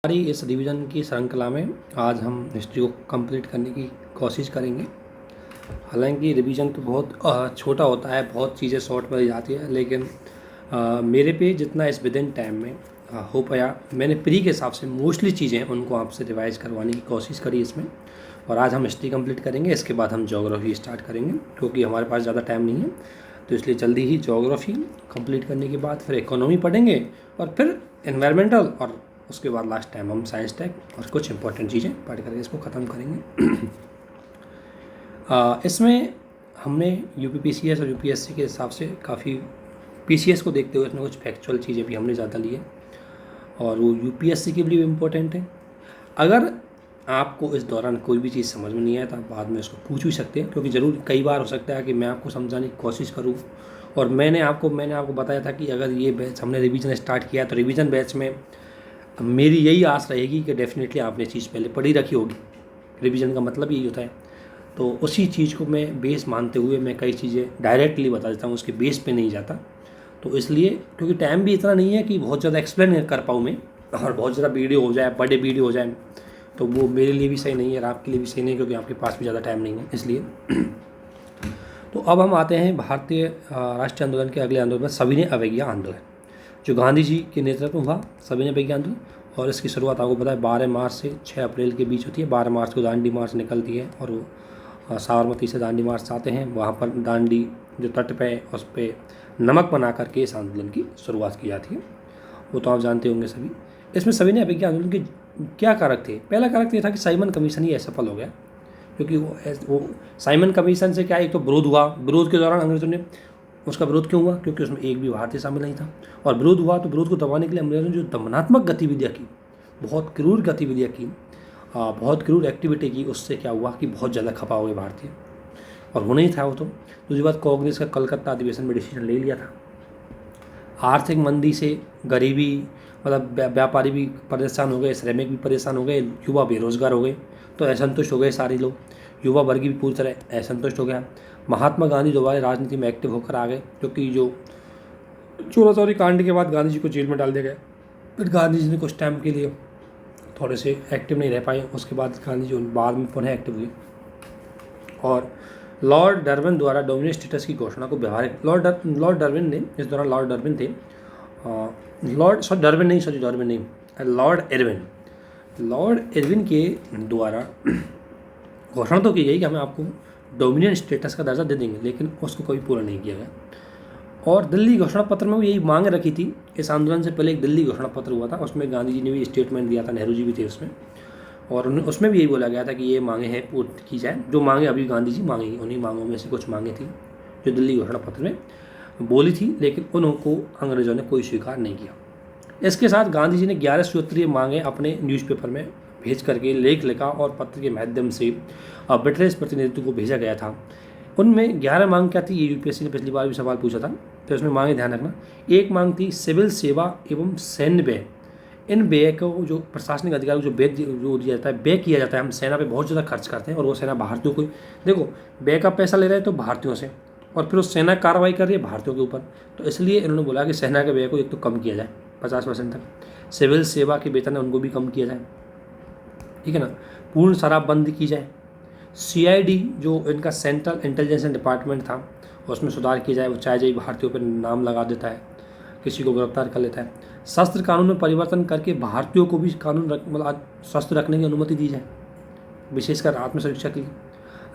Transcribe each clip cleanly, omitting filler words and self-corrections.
हमारी इस रिवीजन की श्रृंखला में आज हम हिस्ट्री को कंप्लीट करने की कोशिश करेंगे। हालांकि रिवीजन तो बहुत छोटा होता है, बहुत चीज़ें शॉर्ट में जाती है, लेकिन मेरे पे जितना इस विद इन टाइम में हो पाया, मैंने प्री के हिसाब से मोस्टली चीज़ें उनको आपसे रिवाइज करवाने की कोशिश करी इसमें। और आज हम हिस्ट्री कंप्लीट करेंगे, इसके बाद हम ज्योग्राफी स्टार्ट करेंगे क्योंकि हमारे पास ज़्यादा टाइम नहीं है, तो इसलिए जल्दी ही ज्योग्राफी कंप्लीट करने के बाद फिर इकोनॉमी पढ़ेंगे और फिर एनवायरमेंटल, और उसके बाद लास्ट टाइम हम साइंस टेक और कुछ इंपॉर्टेंट चीज़ें पढ़ कर इसको ख़त्म करेंगे। इसमें हमने यूपीपीसीएस और यूपीएससी के हिसाब से काफ़ी पीसीएस को देखते हुए इसमें कुछ फैक्चुअल चीज़ें भी हमने ज़्यादा ली है और वो यूपीएससी के लिए भी इम्पोर्टेंट है। अगर आपको इस दौरान कोई भी चीज़ समझ में नहीं आए तो आप बाद में उसको पूछ भी सकते हैं, क्योंकि ज़रूर कई बार हो सकता है कि मैं आपको समझाने की कोशिश करूँ और मैंने आपको बताया था कि अगर ये बैच हमने रिवीजन स्टार्ट किया तो रिवीजन बैच में मेरी यही आस रहेगी कि डेफिनेटली आपने चीज़ पहले पढ़ी रखी होगी। रिवीजन का मतलब यही होता है, तो उसी चीज़ को मैं बेस मानते हुए मैं कई चीज़ें डायरेक्टली बता देता हूँ, उसके बेस पे नहीं जाता। तो इसलिए क्योंकि टाइम भी इतना नहीं है कि बहुत ज़्यादा एक्सप्लेन कर पाऊँ मैं, और बहुत ज़्यादा वीडियो हो जाए, बड़े वीडियो हो जाए, तो वो मेरे लिए भी सही नहीं है और आपके लिए भी सही नहीं है, क्योंकि आपके पास भी ज़्यादा टाइम नहीं है इसलिए। तो अब हम आते हैं भारतीय राष्ट्रीय आंदोलन के अगले आंदोलन में सविनय अवज्ञा आंदोलन, जो गांधी जी के नेतृत्व में हुआ सविनय अवज्ञा आंदोलन। और इसकी शुरुआत आपको पता है 12 मार्च से 6 अप्रैल के बीच होती है। 12 मार्च को दांडी मार्च निकलती है और वो साबरमती से दांडी मार्च आते हैं। वहाँ पर दांडी जो तट पे उस पर नमक बना करके इस आंदोलन की शुरुआत की जाती है, वो तो आप जानते होंगे सभी। इसमें सविनय अवज्ञा आंदोलन के क्या कारक थे? पहला कारक ये था कि साइमन कमीशन ही असफल हो गया, क्योंकि वो साइमन कमीशन से क्या, एक तो विरोध हुआ, विरोध के दौरान अंग्रेजों ने उसका विरोध क्यों हुआ? क्योंकि उसमें एक भी भारतीय शामिल नहीं था। और विरोध हुआ तो विरोध को दबाने के लिए अंग्रेजों ने जो दमनात्मक गतिविधियाँ की, बहुत क्रूर गतिविधियाँ की, बहुत क्रूर एक्टिविटी की, उससे क्या हुआ कि बहुत ज़्यादा खपा हो गए भारतीय, और होना ही था वो। तो दूसरी बात, कांग्रेस का कलकत्ता अधिवेशन में डिसीजन ले लिया था। आर्थिक मंदी से गरीबी, मतलब व्यापारी भी परेशान हो गए, श्रमिक भी परेशान हो गए, युवा बेरोजगार हो गए, तो असंतुष्ट हो गए सारे लोग। युवा वर्ग भी पूरी तरह असंतुष्ट हो गया। महात्मा गांधी दोबारा राजनीति में एक्टिव होकर आ गए, क्योंकि जो चोरा चोरी कांड के बाद गांधी जी को जेल में डाल दिया गया। फिर गांधी जी ने कुछ टाइम के लिए थोड़े से एक्टिव नहीं रह पाए, उसके बाद गांधी जी बाद में पुनः एक्टिव हुए। और लॉर्ड डार्विन द्वारा डोमिनेट स्टेटस की घोषणा को व्यवहारिक, लॉर्ड डार्विन ने, इस दौरान लॉर्ड डार्विन थे, लॉर्ड इरविन के द्वारा घोषणा तो की गई कि हमें आपको डोमिनियन स्टेटस का दर्जा दे देंगे, लेकिन उसको कभी पूरा नहीं किया गया। और दिल्ली घोषणा पत्र में भी यही मांग रखी थी। इस आंदोलन से पहले एक दिल्ली घोषणा पत्र हुआ था, उसमें गांधी जी ने भी स्टेटमेंट दिया था, नेहरू जी भी थे उसमें, और उसमें भी यही बोला गया था कि ये मांगे हैं पूर्ण की जाए। जो मांगे अभी गांधी जी मांगेंगे, उन्हीं मांगों में से कुछ मांगे थी जो दिल्ली घोषणा पत्र में बोली थी, लेकिन उनको अंग्रेजों ने कोई स्वीकार नहीं किया। इसके साथ गांधी जी ने 11 सूत्रीय मांगे अपने न्यूज़पेपर में भेज करके लेख लिखा और पत्र के माध्यम से ब्रिटिश प्रतिनिधित्व को भेजा गया था। उनमें 11 मांग क्या थी, ये यूपीएससी ने पिछली बार भी सवाल पूछा था, तो उसमें मांगे ध्यान रखना। एक मांग थी सिविल सेवा एवं सैन्य व्यय। इन व्यय को जो प्रशासनिक अधिकारी जो व्यय जो दिया जाता है, व्यय किया जाता है, हम सेना पे बहुत ज़्यादा खर्च करते हैं और वो सेना भारतीयों को, देखो व्यय का पैसा ले रहे हैं तो भारतीयों से, और फिर उस सेना कार्रवाई कर रही है भारतीयों के ऊपर, तो इसलिए इन्होंने बोला कि सेना के व्यय को एक तो कम किया जाए 50% तक, सिविल सेवा के वेतन है उनको भी कम किया जाए, ठीक है ना, पूर्ण शराबबंदी की जाए, सीआईडी जो इनका सेंट्रल इंटेलिजेंस डिपार्टमेंट था उसमें सुधार किया जाए, वो चाहे जाए भारतीयों पर नाम लगा देता है, किसी को गिरफ्तार कर लेता है। शस्त्र कानून में परिवर्तन करके भारतीयों को भी मतलब शस्त्र रखने की अनुमति दी जाए, विशेषकर आत्मसुरक्षा के लिए।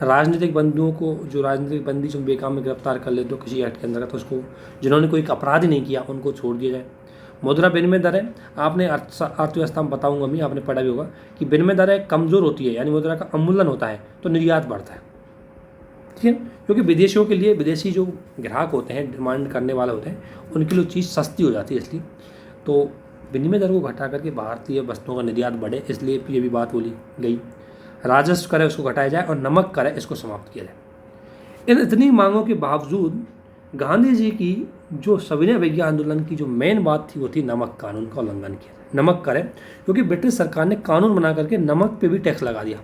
राजनीतिक बंदियों को, जो राजनीतिक बंदी जो बेकाम में गिरफ्तार कर ले तो किसी एक्ट के अंतर्गत, उसको जिन्होंने कोई अपराध ही नहीं किया उनको छोड़ दिया जाए। मुद्रा विनिमय दर है, आपने अर्थव्यवस्था में बताऊंगा मैं, आपने पढ़ा भी होगा कि विनिमय दर है कमज़ोर होती है, यानी मुद्रा का अवमूल्यन होता है तो निर्यात बढ़ता है, ठीक है, क्योंकि विदेशियों के लिए, विदेशी जो ग्राहक होते हैं, डिमांड करने वाले होते हैं, उनके लिए चीज़ सस्ती हो जाती है, इसलिए तो विनिमय दर को घटा करके भारतीय वस्तुओं का निर्यात बढ़े, इसलिए ये भी बात बोली गई। राजस्व कर है उसको घटाया जाए और नमक कर है इसको समाप्त किया जाए। इन इतनी मांगों के बावजूद गांधी जी की जो सविनय अवज्ञा आंदोलन की जो मेन बात थी वो थी नमक कानून का उल्लंघन किया जाए, नमक कर है, क्योंकि ब्रिटिश सरकार ने कानून बना करके नमक पे भी टैक्स लगा दिया।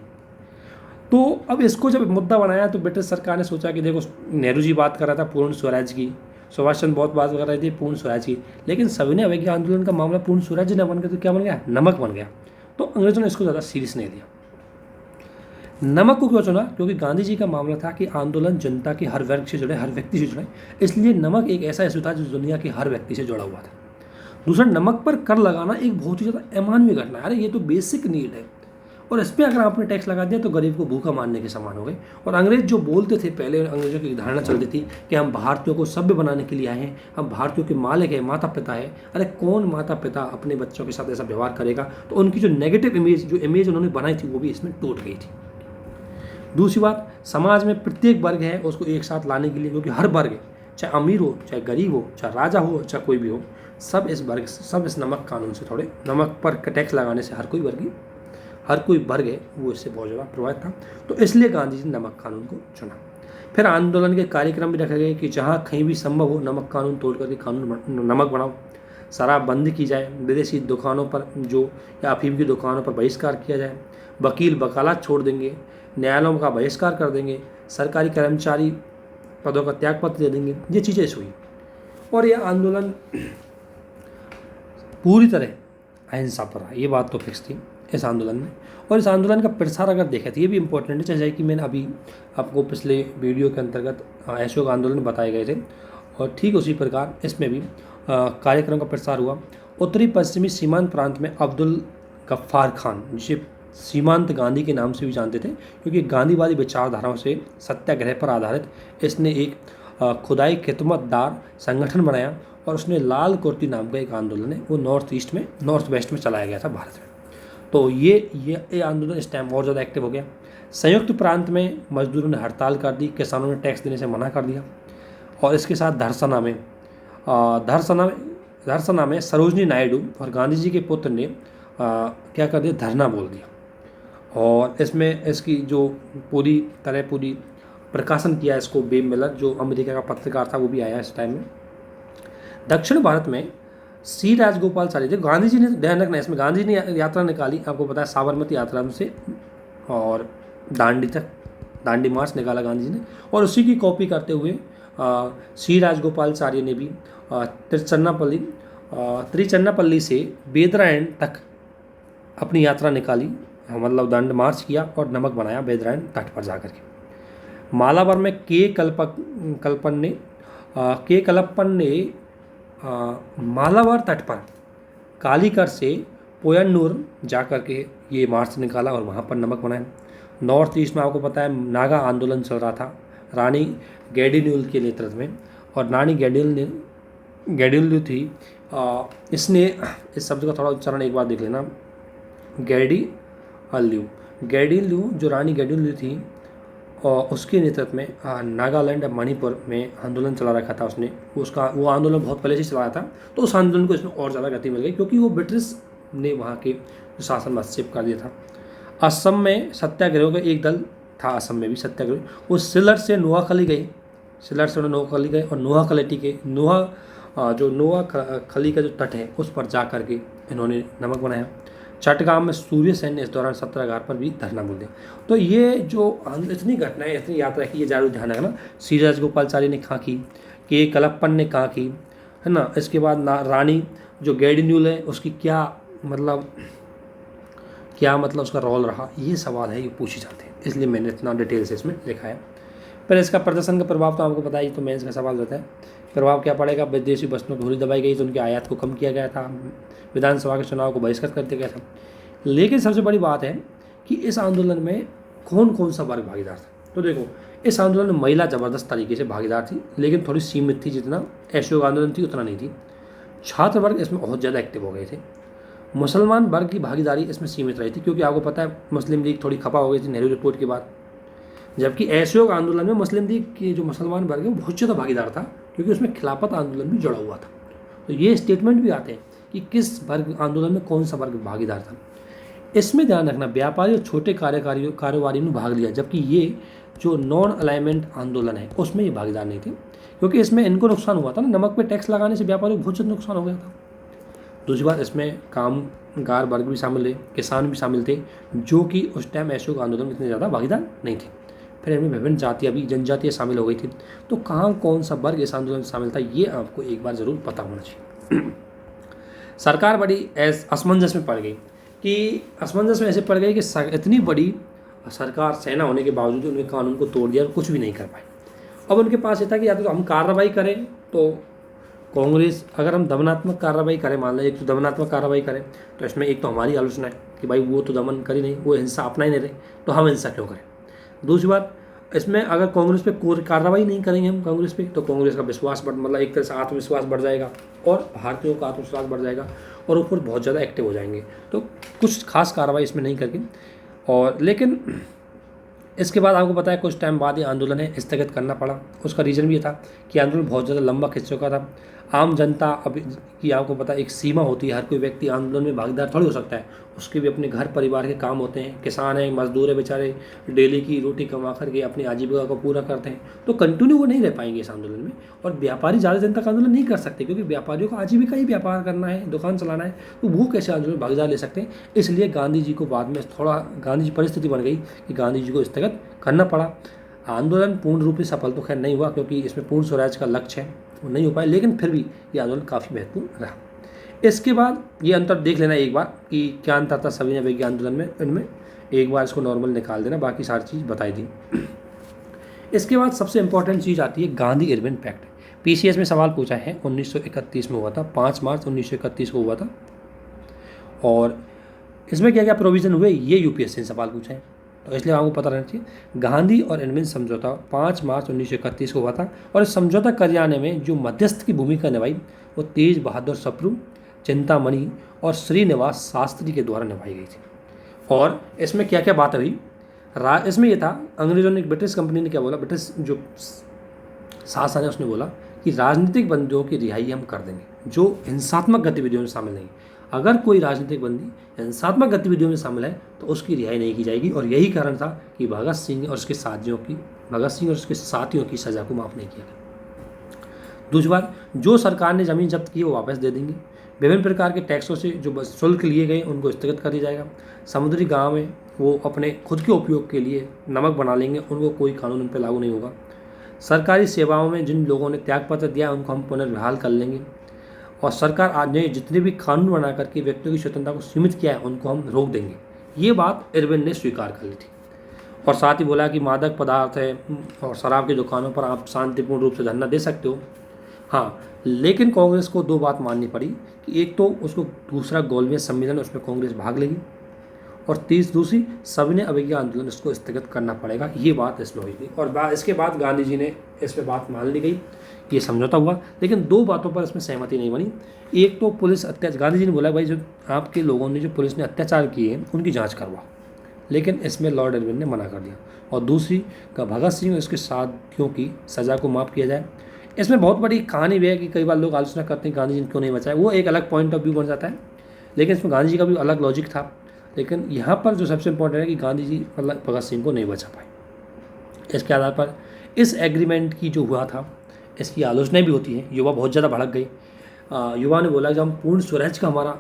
तो अब इसको जब मुद्दा बनाया तो ब्रिटिश सरकार ने सोचा कि देखो, नेहरू जी बात कर रहा था पूर्ण स्वराज की, सुभाष चंद्र बहुत बात कर रहे थे पूर्ण स्वराज की, लेकिन सविनय अवज्ञा आंदोलन का मामला पूर्ण स्वराज न बन गया तो क्या बन गया, नमक बन गया। तो अंग्रेज़ों ने इसको ज़्यादा सीरियस नहीं दिया। नमक को क्यों चुना? क्योंकि गांधी जी का मामला था कि आंदोलन जनता के हर वर्ग से जुड़े, हर व्यक्ति से जुड़े, इसलिए नमक एक ऐसा इशू था जो दुनिया के हर व्यक्ति से जुड़ा हुआ था। दूसरा, नमक पर कर लगाना एक बहुत ही ज़्यादा अमानवीय घटना है। अरे ये तो बेसिक नीड है, और इस पर अगर आपने टैक्स लगा दिया तो गरीब को भूखा मारने के समान हो गए। और अंग्रेज जो बोलते थे, पहले अंग्रेजों की धारणा चलती थी कि हम भारतीयों को सभ्य बनाने के लिए आए हैं, हम भारतीयों के मालिक हैं, माता पिता है। अरे कौन माता पिता अपने बच्चों के साथ ऐसा व्यवहार करेगा? तो उनकी जो नेगेटिव इमेज, जो इमेज उन्होंने बनाई थी, वो भी इसमें टूट गई थी। दूसरी बात, समाज में प्रत्येक वर्ग है उसको एक साथ लाने के लिए, क्योंकि हर वर्ग, चाहे अमीर हो, चाहे गरीब हो, चाहे राजा हो, चाहे कोई भी हो, सब इस नमक कानून से, थोड़े नमक पर टैक्स लगाने से हर कोई वर्ग है वो इससे बहुत ज़्यादा प्रभावित था। तो इसलिए गांधी जी ने नमक कानून को चुना। फिर आंदोलन के कार्यक्रम भी रखे गए कि जहाँ कहीं भी संभव हो नमक कानून तोड़ करके नमक बनाओ, शराब बंद की जाए, विदेशी दुकानों पर या अफीम की दुकानों पर बहिष्कार किया जाए, वकील वकालत छोड़ देंगे, न्यायालयों का बहिष्कार कर देंगे, सरकारी कर्मचारी पदों का त्यागपत्र दे देंगे। ये चीज़ें हुई और यह आंदोलन पूरी तरह अहिंसा पर रहा। ये बात तो फिक्स थी इस आंदोलन में। और इस आंदोलन का प्रसार अगर देखा तो ये भी इम्पोर्टेंट है, जैसे कि मैंने अभी आपको पिछले वीडियो के अंतर्गत असहयोग आंदोलन बताए गए थे, और ठीक उसी प्रकार इसमें भी कार्यक्रम का प्रसार हुआ। उत्तरी पश्चिमी सीमांत प्रांत में अब्दुल गफ्फार खान, जिसे सीमांत गांधी के नाम से भी जानते थे, क्योंकि गांधीवादी विचारधाराओं से सत्याग्रह पर आधारित इसने एक खुदाई खिदमतदार संगठन बनाया, और उसने लाल कुर्ती नाम का एक आंदोलन है वो नॉर्थ वेस्ट में चलाया गया था भारत में। तो ये आंदोलन इस टाइम और ज़्यादा एक्टिव हो गया। संयुक्त प्रांत में मजदूरों ने हड़ताल कर दी, किसानों ने टैक्स देने से मना कर दिया, और इसके साथ धरसना में सरोजनी नायडू और गांधी जी के पुत्र ने क्या कर दिया, धरना बोल दिया, और इसमें इसकी जो पूरी प्रकाशन किया इसको बेब मिलर, जो अमेरिका का पत्रकार था, वो भी आया इस टाइम में। दक्षिण भारत में सी राजगोपालाचारी थे। गांधी जी ने, ध्यान रखना इसमें, गांधी जी ने यात्रा निकाली, आपको पता है साबरमती यात्रा से, और दांडी मार्च निकाला गांधी जी ने, और उसी की कॉपी करते हुए सी राजगोपालाचारी ने भी त्रिचन्नापल्ली से बेदरायण तक अपनी यात्रा निकाली, मतलब दंड मार्च किया और नमक बनाया बेदरायण तट पर जाकर के। मालाबार में के कलप्पन ने मालाबार तट पर कालीकर से पोयन्नूर जाकर के ये मार्च निकाला और वहाँ पर नमक बनाया। नॉर्थ ईस्ट में आपको पता है नागा आंदोलन चल रहा था रानी गैडिन्यूल के नेतृत्व में, और रानी गैडिन्यूल थी, इसने इस शब्द का थोड़ा उच्चारण एक बार देख लेना, गैडिन्यू जो रानी गैडिन्यू थी, और उसके नेतृत्व में नागालैंड और मणिपुर में आंदोलन चला रखा था उसने। वो आंदोलन बहुत पहले से चलाया था, तो उस आंदोलन को इसमें और ज़्यादा गति मिल गई, क्योंकि वो ब्रिटिश ने वहाँ के शासन में हस्तक्षेप कर दिया था। असम में सत्याग्रह का एक दल था, असम में भी सत्याग्रह, वो सिलर से नोआखली गई, और नोआखली का जो तट है उस पर जा करके इन्होंने नमक बनाया। चटगांव में सूर्य सेन ने इस दौरान सत्याग्रह पर भी धरना बोल दिया। तो ये जो इतनी घटनाएं, इतनी यात्रा की, ये जरूर ध्यान रखना। सी राजगोपालाचारी ने कहाँ की, के कलप्पन ने कहाँ की, है ना। इसके बाद रानी जो गैडिन्यूल है उसकी क्या मतलब उसका रोल रहा, ये सवाल है, ये पूछे जाते हैं, इसलिए मैंने इतना डिटेल से इसमें लिखा है। फिर इसका प्रदर्शन का प्रभाव तो आपको पता ही, तो मेंस का सवाल रहता है, प्रभाव क्या पड़ेगा। विदेशी वस्तुओं की धूरी दबाई गई, तो उनके आयात को कम किया गया था, विधानसभा के चुनाव को बहिष्कृत कर दिया गया था। लेकिन सबसे बड़ी बात है कि इस आंदोलन में कौन कौन सा वर्ग भागीदार था। तो देखो, इस आंदोलन में महिला ज़बरदस्त तरीके से भागीदार थी, लेकिन थोड़ी सीमित थी, जितना असहयोग आंदोलन थी उतना नहीं थी। छात्र वर्ग इसमें बहुत ज़्यादा एक्टिव हो गए थे। मुसलमान वर्ग की भागीदारी इसमें सीमित रही थी, क्योंकि आपको पता है मुस्लिम लीग थोड़ी खपा हो गई थी नेहरू रिपोर्ट के बाद, जबकि असहयोग आंदोलन में मुस्लिम लीग की जो मुसलमान वर्ग है वो बहुत ज़्यादा भागीदार था, क्योंकि उसमें खिलाफत आंदोलन भी जुड़ा हुआ था। तो ये स्टेटमेंट भी आते हैं कि किस वर्ग आंदोलन में कौन सा वर्ग भागीदार था। इसमें ध्यान रखना, व्यापारी और छोटे कारोबारी ने भाग लिया, जबकि ये जो नॉन अलाइनमेंट आंदोलन है उसमें ये भागीदार नहीं थे, क्योंकि इसमें इनको नुकसान हुआ था ना, नमक पे टैक्स लगाने से व्यापारियों को बहुत ज़्यादा नुकसान हो गया था। दूसरी बात, इसमें कामगार वर्ग भी शामिल थे, किसान भी शामिल थे, जो कि उस टाइम असहयोग आंदोलन में इतने ज़्यादा भागीदार नहीं थे। फिर इनमें विभिन्न जातियाँ भी, जनजातियाँ शामिल हो गई थी। तो कहाँ कौन सा वर्ग इस आंदोलन में शामिल था, ये आपको एक बार ज़रूर पता होना चाहिए। सरकार बड़ी असमंजस में पड़ गई कि असमंजस में ऐसे पड़ गए कि इतनी बड़ी सरकार सेना होने के बावजूद उन्होंने कानून को तोड़ दिया और कुछ भी नहीं कर पाए। अब उनके पास ये था कि या तो हम कार्रवाई करें, तो कांग्रेस अगर हम दमनात्मक कार्रवाई करें, मान लो एक तो दमनात्मक कार्रवाई करें तो इसमें एक तो हमारी आलोचना है कि भाई वो तो दमन कर ही नहीं, वो हिंसा अपना ही नहीं रहे, तो हम हिंसा क्यों करें। दूसरी बात, इसमें अगर कांग्रेस पे कोई कार्रवाई नहीं करेंगे हम कांग्रेस पे, तो कांग्रेस का विश्वास मतलब एक तरह से आत्मविश्वास बढ़ जाएगा और भारतीयों का आत्मविश्वास बढ़ जाएगा और ऊपर बहुत ज़्यादा एक्टिव हो जाएंगे। तो कुछ खास कार्रवाई इसमें नहीं करके, और लेकिन इसके बाद आपको पता है कुछ टाइम बाद ये आंदोलन है स्थगित करना पड़ा। उसका रीज़न भी ये था कि आंदोलन बहुत ज़्यादा लंबा खिंच चुका था। आम जनता अभी की आपको पता है एक सीमा होती है, हर कोई व्यक्ति आंदोलन में भागीदार थोड़ी हो सकता है, उसके भी अपने घर परिवार के काम होते हैं। किसान हैं, मजदूर है बेचारे, डेली की रोटी कमा करके अपनी आजीविका को पूरा करते हैं, तो कंटिन्यू वो नहीं रह पाएंगे इस आंदोलन में। और व्यापारी ज़्यादा दिन तक आंदोलन नहीं कर सकते क्योंकि व्यापारियों का आजीविका ही व्यापार करना है, दुकान चलाना है, तो वो कैसे आंदोलन में भागीदार ले सकते हैं। इसलिए गांधी जी को बाद में थोड़ा गांधी जी परिस्थिति बन गई कि गांधी जी को स्थगित करना पड़ा। आंदोलन पूर्ण रूप से सफल तो खैर नहीं हुआ क्योंकि इसमें पूर्ण स्वराज का लक्ष्य है, वो नहीं हो पाए, लेकिन फिर भी ये आंदोलन काफ़ी महत्वपूर्ण रहा। इसके बाद ये अंतर देख लेना एक बार कि क्या अंतर था सविनय अवज्ञा आंदोलन में, इनमें एक बार इसको नॉर्मल निकाल देना, बाकी सारी चीज़ बताई दी। इसके बाद सबसे इंपॉर्टेंट चीज़ आती है गांधी इरविन पैक्ट। पीसीएस में सवाल पूछा है, 1931 में हुआ था, 5 मार्च 1931 को हुआ था। और इसमें क्या क्या प्रोविज़न हुए ये यूपीएससी ने सवाल पूछा है, तो इसलिए आपको पता रहना चाहिए। गांधी और इरविन समझौता 5 मार्च 1931 को हुआ था और इस समझौता कराने में जो मध्यस्थ की भूमिका निभाई वो तेज बहादुर सप्रू, चिंतामणि और श्रीनिवास शास्त्री के द्वारा निभाई गई थी। और इसमें क्या क्या बात हुई, इसमें यह था अंग्रेजों ने, ब्रिटिश कंपनी ने क्या बोला, ब्रिटिश जो शासन है उसने बोला कि राजनीतिक बंदियों की रिहाई हम कर देंगे जो हिंसात्मक गतिविधियों में शामिल नहीं। अगर कोई राजनीतिक बंदी हिंसात्मक गतिविधियों में शामिल है तो उसकी रिहाई नहीं की जाएगी। और यही कारण था कि भगत सिंह और उसके साथियों की सज़ा को माफ़ नहीं किया गया। दूसरी बात, जो सरकार ने ज़मीन जब्त की वो वापस दे देंगे। विभिन्न प्रकार के टैक्सों से जो शुल्क लिए गए उनको स्थगित कर दिया जाएगा। समुद्री गांव में वो अपने खुद के उपयोग के लिए नमक बना लेंगे, उनको कोई कानून उन पर लागू नहीं होगा। सरकारी सेवाओं में जिन लोगों ने त्यागपत्र दिया उनको हम पुनर्बहाल कर लेंगे। और सरकार आज ने जितने भी कानून बना करके व्यक्तियों की स्वतंत्रता को सीमित किया है उनको हम रोक देंगे। ये बात इरविन ने स्वीकार कर ली थी। और साथ ही बोला कि मादक पदार्थ है और शराब की दुकानों पर आप शांतिपूर्ण रूप से धरना दे सकते हो, हाँ, लेकिन कांग्रेस को 2 बात माननी पड़ी कि एक तो उसको दूसरा गोलमेज सम्मेलन उसमें कांग्रेस भाग लेगी और दूसरी सविनय अवज्ञा आंदोलन इसको स्थगित करना पड़ेगा। ये बात इसमें हुई थी। और इसके बाद गांधी जी ने इस पर बात मान ली गई, ये समझौता हुआ, लेकिन 2 बातों पर इसमें सहमति नहीं बनी। एक तो पुलिस अत्याचार, गांधी जी ने बोला भाई जो आपके लोगों ने जो पुलिस ने अत्याचार किए उनकी जांच करवाओ, लेकिन इसमें लॉर्ड इरविन ने मना कर दिया। और दूसरी का भगत सिंह और उसके साथियों की सज़ा को माफ़ किया जाए। इसमें बहुत बड़ी कहानी भी है कि कई बार लोग आलोचना करते हैं गांधी जी ने क्यों नहीं बचाया, वो एक अलग पॉइंट ऑफ व्यू बन जाता है, लेकिन इसमें गांधी जी का भी अलग लॉजिक था। लेकिन यहाँ पर जो सबसे इम्पोर्टेंट है कि गांधी जी मतलब भगत सिंह को नहीं बचा पाए। इसके आधार पर इस एग्रीमेंट की जो हुआ था इसकी आलोचना भी होती है। युवा बहुत ज़्यादा भड़क गई। युवा ने बोला जब हम पूर्ण स्वराज का हमारा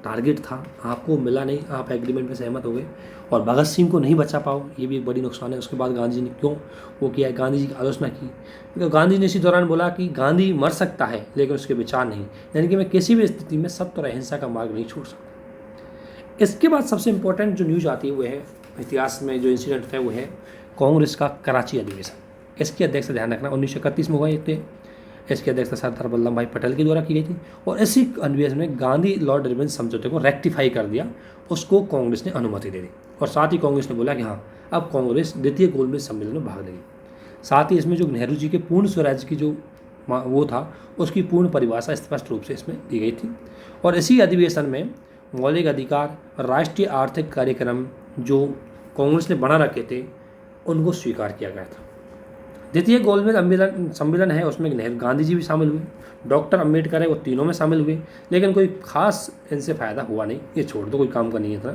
टारगेट था, आपको मिला नहीं, आप एग्रीमेंट में सहमत हो गए और भगत सिंह को नहीं बचा पाओ, ये भी एक बड़ी नुकसान है। उसके बाद गांधी जी ने क्यों वो किया है, गांधी जी की आलोचना की, तो गांधी ने इसी दौरान बोला कि गांधी मर सकता है लेकिन उसके विचार नहीं, यानी कि मैं किसी भी स्थिति में सत्य और अहिंसा का मार्ग नहीं छोड़ सकता। इसके बाद सबसे इम्पोर्टेंट जो न्यूज़ आती है वो है, इतिहास में जो इंसिडेंट है वो है कांग्रेस का कराची अधिवेशन। इसकी अध्यक्षता ध्यान रखना 1931 में हुआ ये थे। इसकी अध्यक्षता सरदार वल्लभ भाई पटेल के द्वारा की गई थी और इसी अधिवेशन में गांधी लॉर्ड इरविन समझौते को रेक्टिफाई कर दिया, उसको कांग्रेस ने अनुमति दे दी। और साथ ही कांग्रेस ने बोला कि हाँ अब कांग्रेस द्वितीय गोलमेज सम्मेलन में भाग लेगी। साथ ही इसमें जो नेहरू जी के पूर्ण स्वराज की जो वो था उसकी पूर्ण परिभाषा स्पष्ट रूप से इसमें दी गई थी। और इसी अधिवेशन में मौलिक अधिकार, राष्ट्रीय आर्थिक कार्यक्रम जो कांग्रेस ने बना रखे थे उनको स्वीकार किया गया था। द्वितीय गोलमेज सम्मेलन है, उसमें नेहरू गांधी जी भी शामिल हुए, डॉक्टर अंबेडकर है वो तीनों में शामिल हुए, लेकिन कोई खास इनसे फ़ायदा हुआ नहीं, ये छोड़ दो, कोई काम का नहीं था।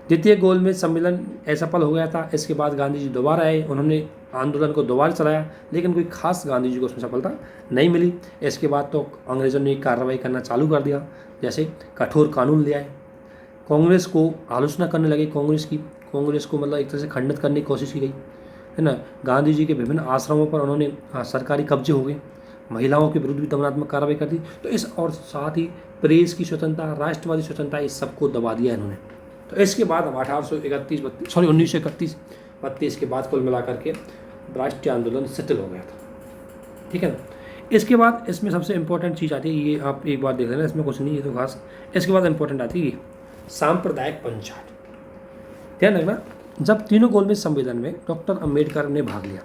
द्वितीय गोलमेज सम्मेलन असफल हो गया था। इसके बाद गांधी जी दोबारा आए, उन्होंने आंदोलन को दोबारा चलाया, लेकिन कोई खास गांधी जी को उसमें सफलता नहीं मिली। इसके बाद तो अंग्रेज़ों ने कार्रवाई करना चालू कर दिया, जैसे कठोर कानून ले आए, कांग्रेस को आलोचना करने लगे, कांग्रेस को मतलब एक तरह से खंडित करने की कोशिश की गई, है ना। गांधी जी के विभिन्न आश्रमों पर उन्होंने सरकारी कब्जे हो गए, महिलाओं के विरुद्ध भी दमनात्मक कार्रवाई कर दी। तो इस और साथ ही प्रेस की स्वतंत्रता, राष्ट्रवादी स्वतंत्रता, इस सबको दबा दिया इन्होंने। तो इसके बाद हम 1931-32 के बाद कुल मिलाकर के राष्ट्रीय आंदोलन सेटल हो गया था। ठीक है ना। इसके बाद इसमें सबसे इंपॉर्टेंट चीज़ आती है, ये आप एक बार देख लेना, इसमें कुछ नहीं है तो खास। इसके बाद इंपॉर्टेंट आती है ये सांप्रदायिक पंचायत। ध्यान रखना, जब तीनों गोलमेज संविधान में डॉक्टर अंबेडकर ने भाग लिया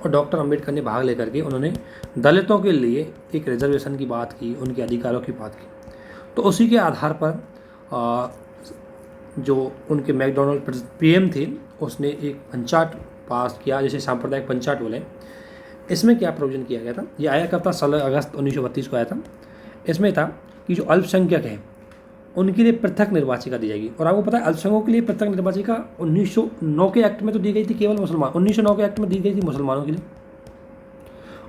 और डॉक्टर अंबेडकर ने भाग लेकर के उन्होंने दलितों के लिए एक रिजर्वेशन की बात की, उनके अधिकारों की बात की, तो उसी के आधार पर जो उनके मैकडोनल्ड पीएम थे उसने एक पंचायत पास किया, जैसे सांप्रदायिक पंचायत बोले। इसमें क्या प्रोविजन किया गया था, ये आया कब था, 16 अगस्त 1932 को आया था। इसमें था कि जो अल्पसंख्यक हैं उनके लिए पृथक निर्वाचिका दी जाएगी। और आपको पता है अल्पसंख्यकों के लिए पृथक निर्वाचिका 1909 के एक्ट में तो दी गई थी केवल मुसलमान, 1909 के एक्ट में दी गई थी मुसलमानों के लिए।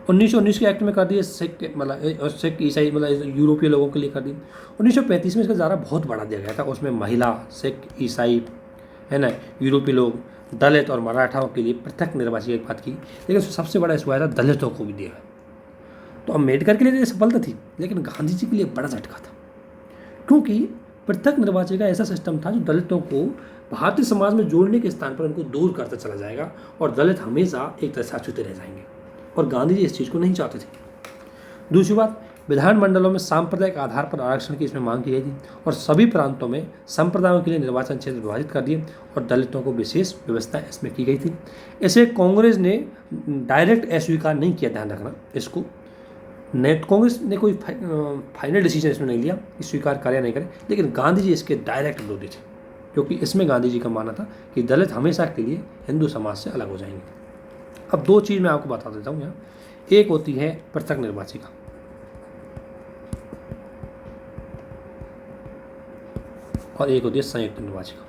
1919 के एक्ट में कर दिए सिख, मतलब सिख ईसाई, मतलब यूरोपीय लोगों के लिए कर दी। 1935 में इसका ज़्यादा बहुत बढ़ा दिया गया था, उसमें महिला, सिख, ईसाई, है ना, यूरोपीय लोग, दलित और मराठाओं के लिए पृथक निर्वाचिका की बात की। लेकिन सबसे बड़ा इशू आया था दलितों को भी दिया। तो अम्बेडकर के लिए ये सफलता थी, लेकिन गांधी जी के लिए बड़ा झटका था, क्योंकि पृथक निर्वाचिका ऐसा सिस्टम था जो दलितों को भारतीय समाज में जोड़ने के स्थान पर उनको दूर करता चला जाएगा और दलित हमेशा एक तरह से अछूते रह जाएंगे। और गांधी जी इस चीज़ को नहीं चाहते थे। दूसरी बात, विधानमंडलों में सांप्रदायिक आधार पर आरक्षण की इसमें मांग की गई थी और सभी प्रांतों में संप्रदायों के लिए निर्वाचन क्षेत्र विभाजित कर दिए और दलितों को विशेष व्यवस्था इसमें की गई थी। इसे कांग्रेस ने डायरेक्ट अस्वीकार नहीं किया, ध्यान रखना इसको। नेट कांग्रेस ने कोई फाइनल डिसीजन इसमें नहीं लिया कि स्वीकार करे या नहीं करे, लेकिन गांधी जी इसके डायरेक्ट विरोधी थे, क्योंकि इसमें गांधी जी का मानना था कि दलित हमेशा के लिए हिंदू समाज से अलग हो जाएंगे। अब दो चीज़ मैं आपको बता देता हूँ यहाँ। एक होती है पृथक निर्वाचिका और एक होती है संयुक्त निर्वाचिका।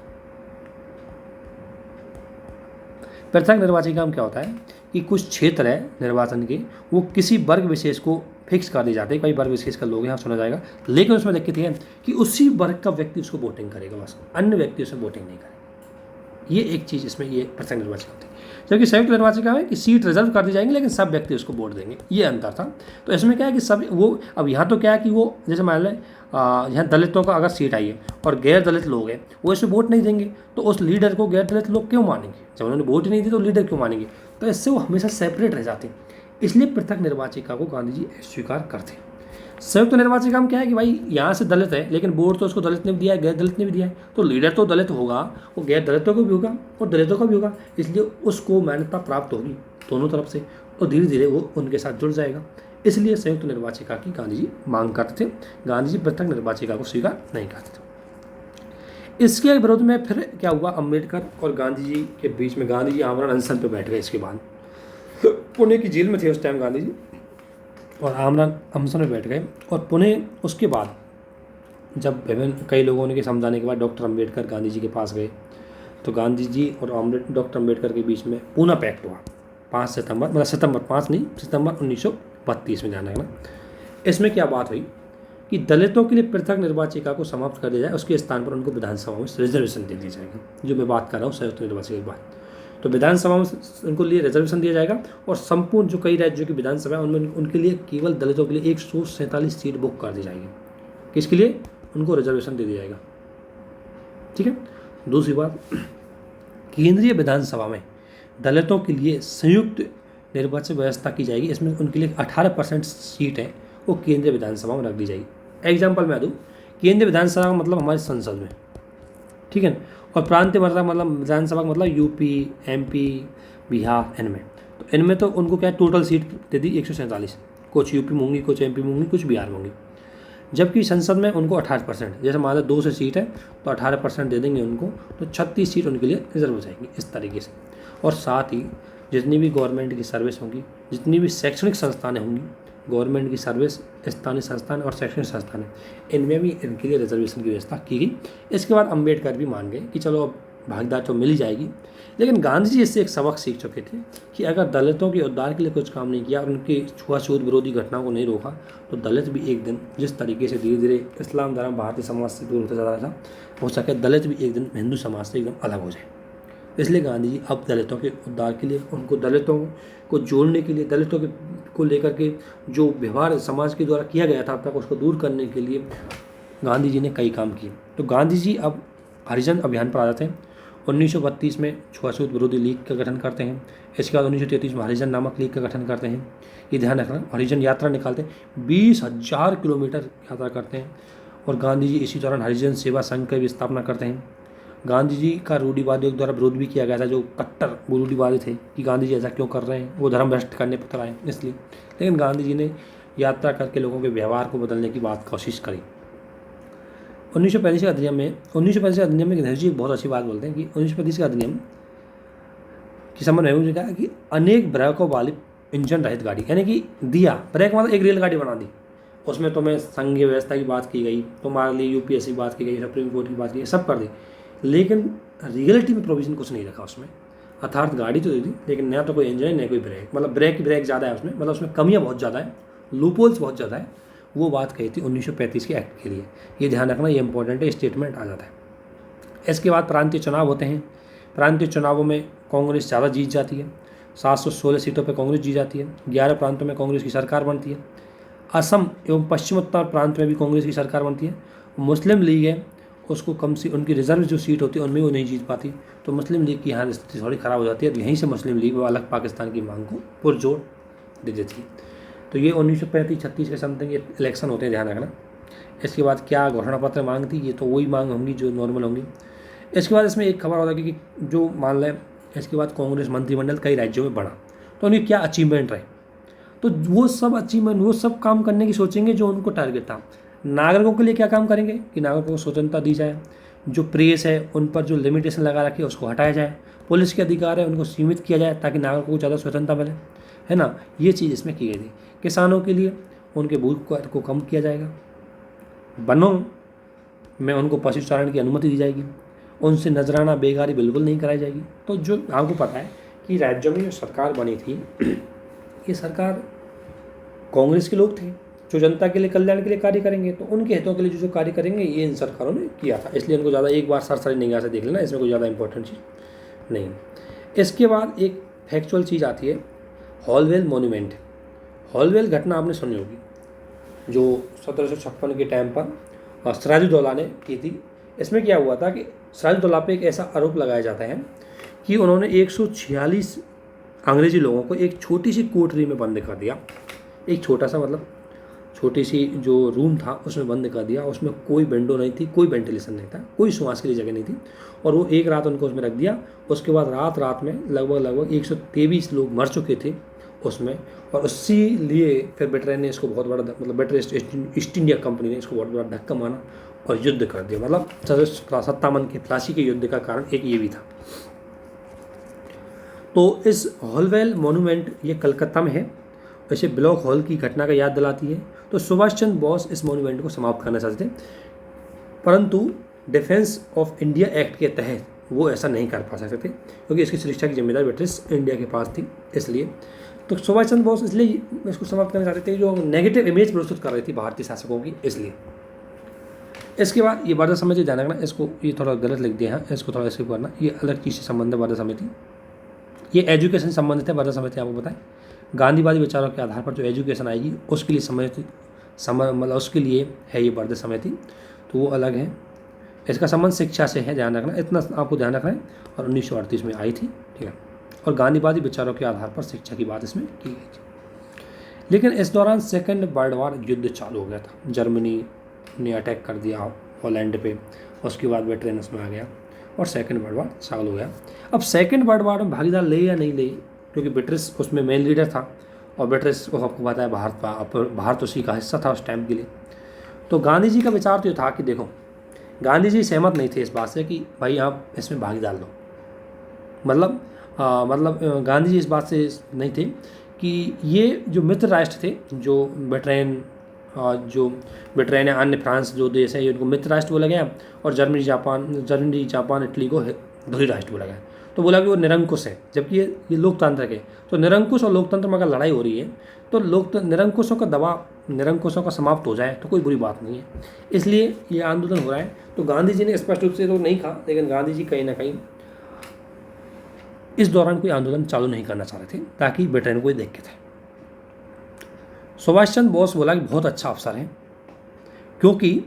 पृथक निर्वाचिका में क्या होता है कि कुछ क्षेत्र है निर्वाचन के, वो किसी वर्ग विशेष को फिक्स कर दिए जाते हैं, कई वर्ग विशेष का लोग यहाँ सुना जाएगा, लेकिन उसमें दिक्कत है कि उसी वर्ग का व्यक्ति उसको वोटिंग करेगा, बस अन्य व्यक्ति उसमें वोटिंग नहीं करेगा। ये एक चीज़ इसमें ये पृथक निर्वाचिका होती है। जबकि संयुक्त निर्वाचिका में कि सीट रिजर्व कर दी जाएंगी लेकिन सब व्यक्ति उसको वोट देंगे, ये अंतर था। तो इसमें क्या है कि सब वो, अब यहाँ तो क्या है कि वो जैसे मान लें यहाँ दलितों का अगर सीट आई है और गैर दलित लोग हैं वो इसमें वोट नहीं देंगे, तो उस लीडर को गैर दलित लोग क्यों मानेंगे? जब उन्होंने वोट ही नहीं दी तो लीडर क्यों मानेंगे? तो इससे वो हमेशा सेपरेट रह जाते हैं। इसलिए पृथक निर्वाचिका को गांधी जी स्वीकार करते हैं। संयुक्त निर्वाचिका में क्या है कि भाई यहाँ से दलित है लेकिन वोट तो उसको दलित ने भी दिया है, गैर दलित ने भी दिया है, तो लीडर तो दलित होगा, वो गैर दलितों को भी होगा और दलितों का भी होगा, इसलिए उसको मान्यता प्राप्त होगी दोनों तरफ से और धीरे धीरे वो उनके साथ जुड़ जाएगा। इसलिए संयुक्त निर्वाचिका की गांधी जी मांग करते थे, गांधी जी पृथक निर्वाचिका को स्वीकार नहीं करते थे। इसके विरोध में फिर क्या हुआ, अम्बेडकर और गांधी जी के बीच में गांधी जी आमरण अनशन पर बैठ गए। इसके बाद पुणे की जेल में थे उस टाइम गांधी जी और आमरण अनशन में बैठ गए और पुणे उसके बाद जब विभिन्न कई लोगों ने के समझाने के बाद डॉक्टर अम्बेडकर गांधी जी के पास गए तो गांधी जी और डॉक्टर अम्बेडकर के बीच में पूना पैक्ट हुआ 5 सितंबर, मतलब सितंबर 5 नहीं, सितंबर 1932 में, ध्यान रखना। इसमें क्या बात हुई कि दलितों के लिए पृथक निर्वाचिका को समाप्त कर दिया जाए, उसके स्थान पर उनको विधानसभा में रिजर्वेशन दे दी जाएगी। जो मैं बात कर रहा हूँ संयुक्त निर्वाचिका की बात, तो विधानसभा में उनको लिए रिजर्वेशन दिया जाएगा और संपूर्ण जो कई राज्यों की विधानसभा है उनमें उनके लिए केवल दलितों के लिए 147 सीट बुक कर दी जाएगी। किसके लिए? उनको रिजर्वेशन दे दिया जाएगा। ठीक है। दूसरी बात, केंद्रीय विधानसभा में दलितों के लिए संयुक्त निर्वाचन व्यवस्था की जाएगी। इसमें उनके लिए 18% सीट है वो केंद्रीय विधानसभा में रख दी जाएगी। एग्जाम्पल मैं दूँ, केंद्रीय विधानसभा का मतलब हमारी संसद में, ठीक है, और प्रांतीय मतलब विधानसभा का मतलब यूपी, एमपी, बिहार, इनमें। तो इनमें तो उनको क्या टोटल सीट दे दी 147, कुछ यूपी में होंगी, कुछ एमपी में होंगी, कुछ बिहार में होंगी। जबकि संसद में उनको 18%, जैसे मान लो 2 से सीट है तो 18% दे देंगे उनको, तो 36 सीट उनके लिए रिजर्व हो जाएंगी इस तरीके से। और साथ ही जितनी भी गवर्नमेंट की सर्विस होंगी, जितनी भी शैक्षणिक संस्थानें होंगी, गवर्नमेंट की सर्विस, स्थानीय संस्थान और शैक्षणिक संस्थान, इनमें भी इनके लिए रिजर्वेशन की व्यवस्था की गई। इसके बाद अम्बेडकर भी मान गए कि चलो अब भागीदारी तो मिल ही जाएगी। लेकिन गांधी जी इससे एक सबक सीख चुके थे कि अगर दलितों के उद्धार के लिए कुछ काम नहीं किया और उनकी छुआछूत विरोधी घटनाओं को नहीं रोका तो दलित भी एक दिन, जिस तरीके से धीरे धीरे इस्लाम धर्म भारतीय समाज से दूर होता जा रहा था, हो सके दलित भी एक दिन हिंदू समाज से एकदम अलग हो जाए। इसलिए गांधी जी अब दलितों के उद्धार के लिए, उनको दलितों को जोड़ने के लिए, दलितों के को लेकर के जो व्यवहार समाज के द्वारा किया गया था अब तक, उसको दूर करने के लिए गांधी जी ने कई काम किए। तो गांधी जी अब हरिजन अभियान पर आ जाते हैं। 1932 में छुआछूत विरोधी लीग का गठन करते हैं। इसके बाद 1933 में हरिजन नामक लीग का गठन करते हैं। ये ध्यान रखना, हरिजन यात्रा निकालते हैं, 20,000 किलोमीटर यात्रा करते हैं। और गांधी जी इसी दौरान हरिजन सेवा संघ की भी स्थापना करते हैं। गांधी जी का रूढ़िवादियों द्वारा विरोध भी किया गया था, जो कट्टर रूढ़िवादी थे कि गांधी जी ऐसा क्यों कर रहे हैं, वो धर्म भ्रष्ट करने पर आए इसलिए। लेकिन गांधी जी ने यात्रा करके लोगों के व्यवहार को बदलने की कोशिश करी। 1935 के अधिनियम में नेहरू जी एक बहुत अच्छी बात बोलते हैं कि 1935 के अधिनियम के संबंध में नेहरू जी कहा कि अनेक ब्रेकों वाली इंजन रहित गाड़ी, यानी कि दिया ब्रेक मतलब एक रेलगाड़ी बना दी, उसमें तुम्हें संघीय व्यवस्था की बात की गई, तुम्हारे लिए यूपीएससी की बात की गई, सुप्रीम कोर्ट की बात की गई, सब कर दी, लेकिन रियलिटी में प्रोविजन कुछ नहीं रखा उसमें। अर्थात गाड़ी तो दे दी लेकिन न तो कोई इंजन न कोई ब्रेक, मतलब ब्रेक ज़्यादा है उसमें, मतलब उसमें कमियाँ बहुत ज़्यादा है, लूपहोल्स बहुत ज़्यादा है। वो बात कही थी 1935 के एक्ट के लिए। ये ध्यान रखना, ये इंपॉर्टेंट है, स्टेटमेंट आ जाता है। इसके बाद प्रांतीय चुनाव होते हैं। प्रांतीय चुनावों में कांग्रेस ज़्यादा जीत जाती है, 716 सीटों पर कांग्रेस जीत जाती है, 11 प्रांतों में कांग्रेस की सरकार बनती है। असम एवं पश्चिमोत्तर प्रांत में भी कांग्रेस की सरकार बनती है। मुस्लिम लीग है उसको कम सी उनकी रिजर्व जो सीट होती है उनमें वो नहीं जीत पाती, तो मुस्लिम लीग की यहाँ स्थिति थोड़ी ख़राब हो जाती है। तो यहीं से मुस्लिम लीग वो अलग पाकिस्तान की मांग को पुरजोर दे देती है। तो ये 1935-36 के समथिंग ये इलेक्शन होते हैं, ध्यान रखना। इसके बाद क्या घोषणा पत्र मांग थी, ये तो वही मांग होंगी जो नॉर्मल होंगी। इसके बाद इसमें एक खबर होता है कि जो मान लें इसके बाद कांग्रेस मंत्रिमंडल कई राज्यों में बढ़ा, तो उनकी क्या अचीवमेंट रहे, तो वो सब अचीवमेंट वो सब काम करने की सोचेंगे जो उनको टारगेट था। नागरिकों के लिए क्या काम करेंगे कि नागरिकों को स्वतंत्रता दी जाए, जो प्रेस है उन पर जो लिमिटेशन लगा रखी है उसको हटाया जाए, पुलिस के अधिकार है उनको सीमित किया जाए ताकि नागरिकों को ज़्यादा स्वतंत्रता मिले, है ना। ये चीज़ इसमें की गई थी। किसानों के लिए उनके भूख को कम किया जाएगा, वनों में उनको पशुचारण की अनुमति दी जाएगी, उनसे नजराना बेगारी बिल्कुल नहीं कराई जाएगी। तो जो आपको पता है कि राज्यों में जो सरकार बनी थी ये सरकार कांग्रेस के लोग थे जो जनता के लिए कल्याण के लिए कार्य करेंगे, तो उनके हितों के लिए जो कार्य करेंगे ये इन सरकारों ने किया था। इसलिए इनको ज़्यादा एक बार सरसरी निगाह से देख लेना, इसमें कोई ज़्यादा इंपॉर्टेंट चीज़ नहीं। इसके बाद एक फैक्चुअल चीज़ आती है, हॉलवेल मोन्यूमेंट। हॉलवेल घटना आपने सुनी होगी, जो 1756 के टाइम पर सिराजुद्दौला ने की थी। इसमें क्या हुआ था कि सिराजुद्दौला पे एक ऐसा आरोप लगाया जाता है कि उन्होंने 146 अंग्रेजी लोगों को एक छोटी सी कोठरी में बंद कर दिया, एक छोटा सा मतलब छोटी सी जो रूम था उसमें बंद कर दिया। उसमें कोई विंडो नहीं थी, कोई वेंटिलेशन नहीं था, कोई श्वास के लिए जगह नहीं थी, और वो एक रात उनको उसमें रख दिया। उसके बाद रात में लगभग 123 लोग मर चुके थे उसमें, और उसी लिए फिर ब्रिटेन ने इसको बहुत बड़ा मतलब ब्रिटिश ईस्ट इंडिया कंपनी ने इसको बहुत बड़ा धक्का मारा और युद्ध कर दिया। मतलब 1757 के प्लासी के युद्ध का कारण एक ये भी था। तो इस हॉलवेल मोन्यूमेंट ये कलकत्ता में है, इसे ब्लॉक हॉल की घटना का याद दिलाती है। तो सुभाष चंद्र बोस इस मोन्यूमेंट को समाप्त करना चाहते थे, परंतु डिफेंस ऑफ इंडिया एक्ट के तहत वो ऐसा नहीं कर पा सकते थे क्योंकि इसकी सुरक्षा की जिम्मेदारी ब्रिटिश इंडिया के पास थी। इसलिए तो सुभाष चंद्र बोस इसलिए इसको समाप्त करना चाहते थे, जो नेगेटिव इमेज प्रस्तुत कर रही थी भारतीय शासकों की, इसलिए। इसके बाद ये वार्ता समिति ध्यान रखना, इसको ये थोड़ा गलत लिख दिया है, इसको थोड़ा स्किप करना, ये अलग चीज़ से संबंध है वार्ता समिति, ये एजुकेशन से संबंधित है। वार्ता समिति आपको बताएं गांधीवादी विचारों के आधार पर जो एजुकेशन आएगी उसके लिए मतलब उसके लिए है ये वार्ता समिति, तो वो अलग है। इसका संबंध शिक्षा से है, ध्यान रखना, इतना आपको ध्यान रखना है। और 1938 में आई थी, ठीक है, और गांधीवादी विचारों के आधार पर शिक्षा की बात इसमें की गई थी। लेकिन इस दौरान सेकेंड वर्ल्ड वार युद्ध चालू हो गया था, जर्मनी ने अटैक कर दिया पोलैंड पे, उसके बाद ब्रिटेन उसमें आ गया और सेकेंड वर्ल्ड वार चालू हो गया। अब सेकेंड वर्ल्ड वार में भागीदार ले या नहीं ले, क्योंकि ब्रिटिश उसमें मेन लीडर था और ब्रिटिश को आपको पता है भारत उसी का हिस्सा था उस टाइम के लिए। तो गांधी जी का विचार तो ये था कि देखो, गांधी जी सहमत नहीं थे इस बात से कि भाई आप इसमें भागीदार लो, मतलब गांधी जी इस बात से नहीं थे कि ये जो मित्र राष्ट्र थे, जो ब्रिटेन या अन्य फ्रांस जो देश है ये उनको मित्र राष्ट्र बोला गया, और जर्मनी जापान इटली को धुरी राष्ट्र बोला गया। तो बोला कि वो निरंकुश है, जबकि ये लोकतांत्रिक है। तो निरंकुश और लोकतंत्र में अगर लड़ाई हो रही है तो निरंकुशों का दबाव, निरंकुशों का समाप्त हो जाए तो कोई बुरी बात नहीं है, इसलिए ये आंदोलन हो रहा है। तो गांधी जी ने स्पष्ट रूप से तो नहीं कहा, लेकिन गांधी जी कहीं ना कहीं इस दौरान कोई आंदोलन चालू नहीं करना चाह रहे थे ताकि ब्रिटेन को ही दिक्कत है। सुभाष चंद्र बोस बोला कि बहुत अच्छा अवसर है, क्योंकि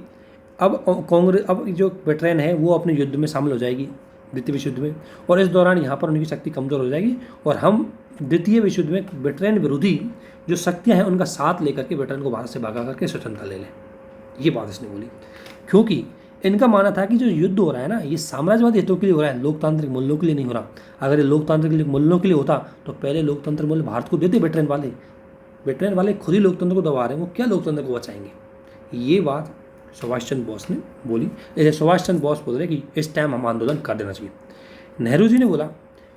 अब कांग्रेस, अब जो वेटरन है वो अपने युद्ध में शामिल हो जाएगी, द्वितीय विश्व युद्ध में, और इस दौरान यहाँ पर उनकी शक्ति कमज़ोर हो जाएगी और हम द्वितीय विश्व युद्ध में वेटरन विरोधी जो शक्तियाँ हैं उनका साथ लेकर के वेटरन को भारत से भगा करके स्वतंत्रता ले लें। ये बात इसने बोली, क्योंकि इनका मानना था कि जो युद्ध हो रहा है ना, ये साम्राज्यवादी हितों के लिए हो रहा है, लोकतांत्रिक मूल्यों के लिए नहीं हो रहा। अगर ये लोकतांत्रिक मूल्यों के लिए होता तो पहले लोकतंत्र मूल्य भारत को देते वेटरन वाले। वेटरन वाले खुद ही लोकतंत्र को दबा रहे हैं, वो क्या लोकतंत्र को बचाएंगे। ये बात सुभाष चंद्र बोस ने बोली। जैसे सुभाष चंद्र बोस बोल रहे कि इस टाइम हम आंदोलन कर देना चाहिए। नेहरू जी ने बोला,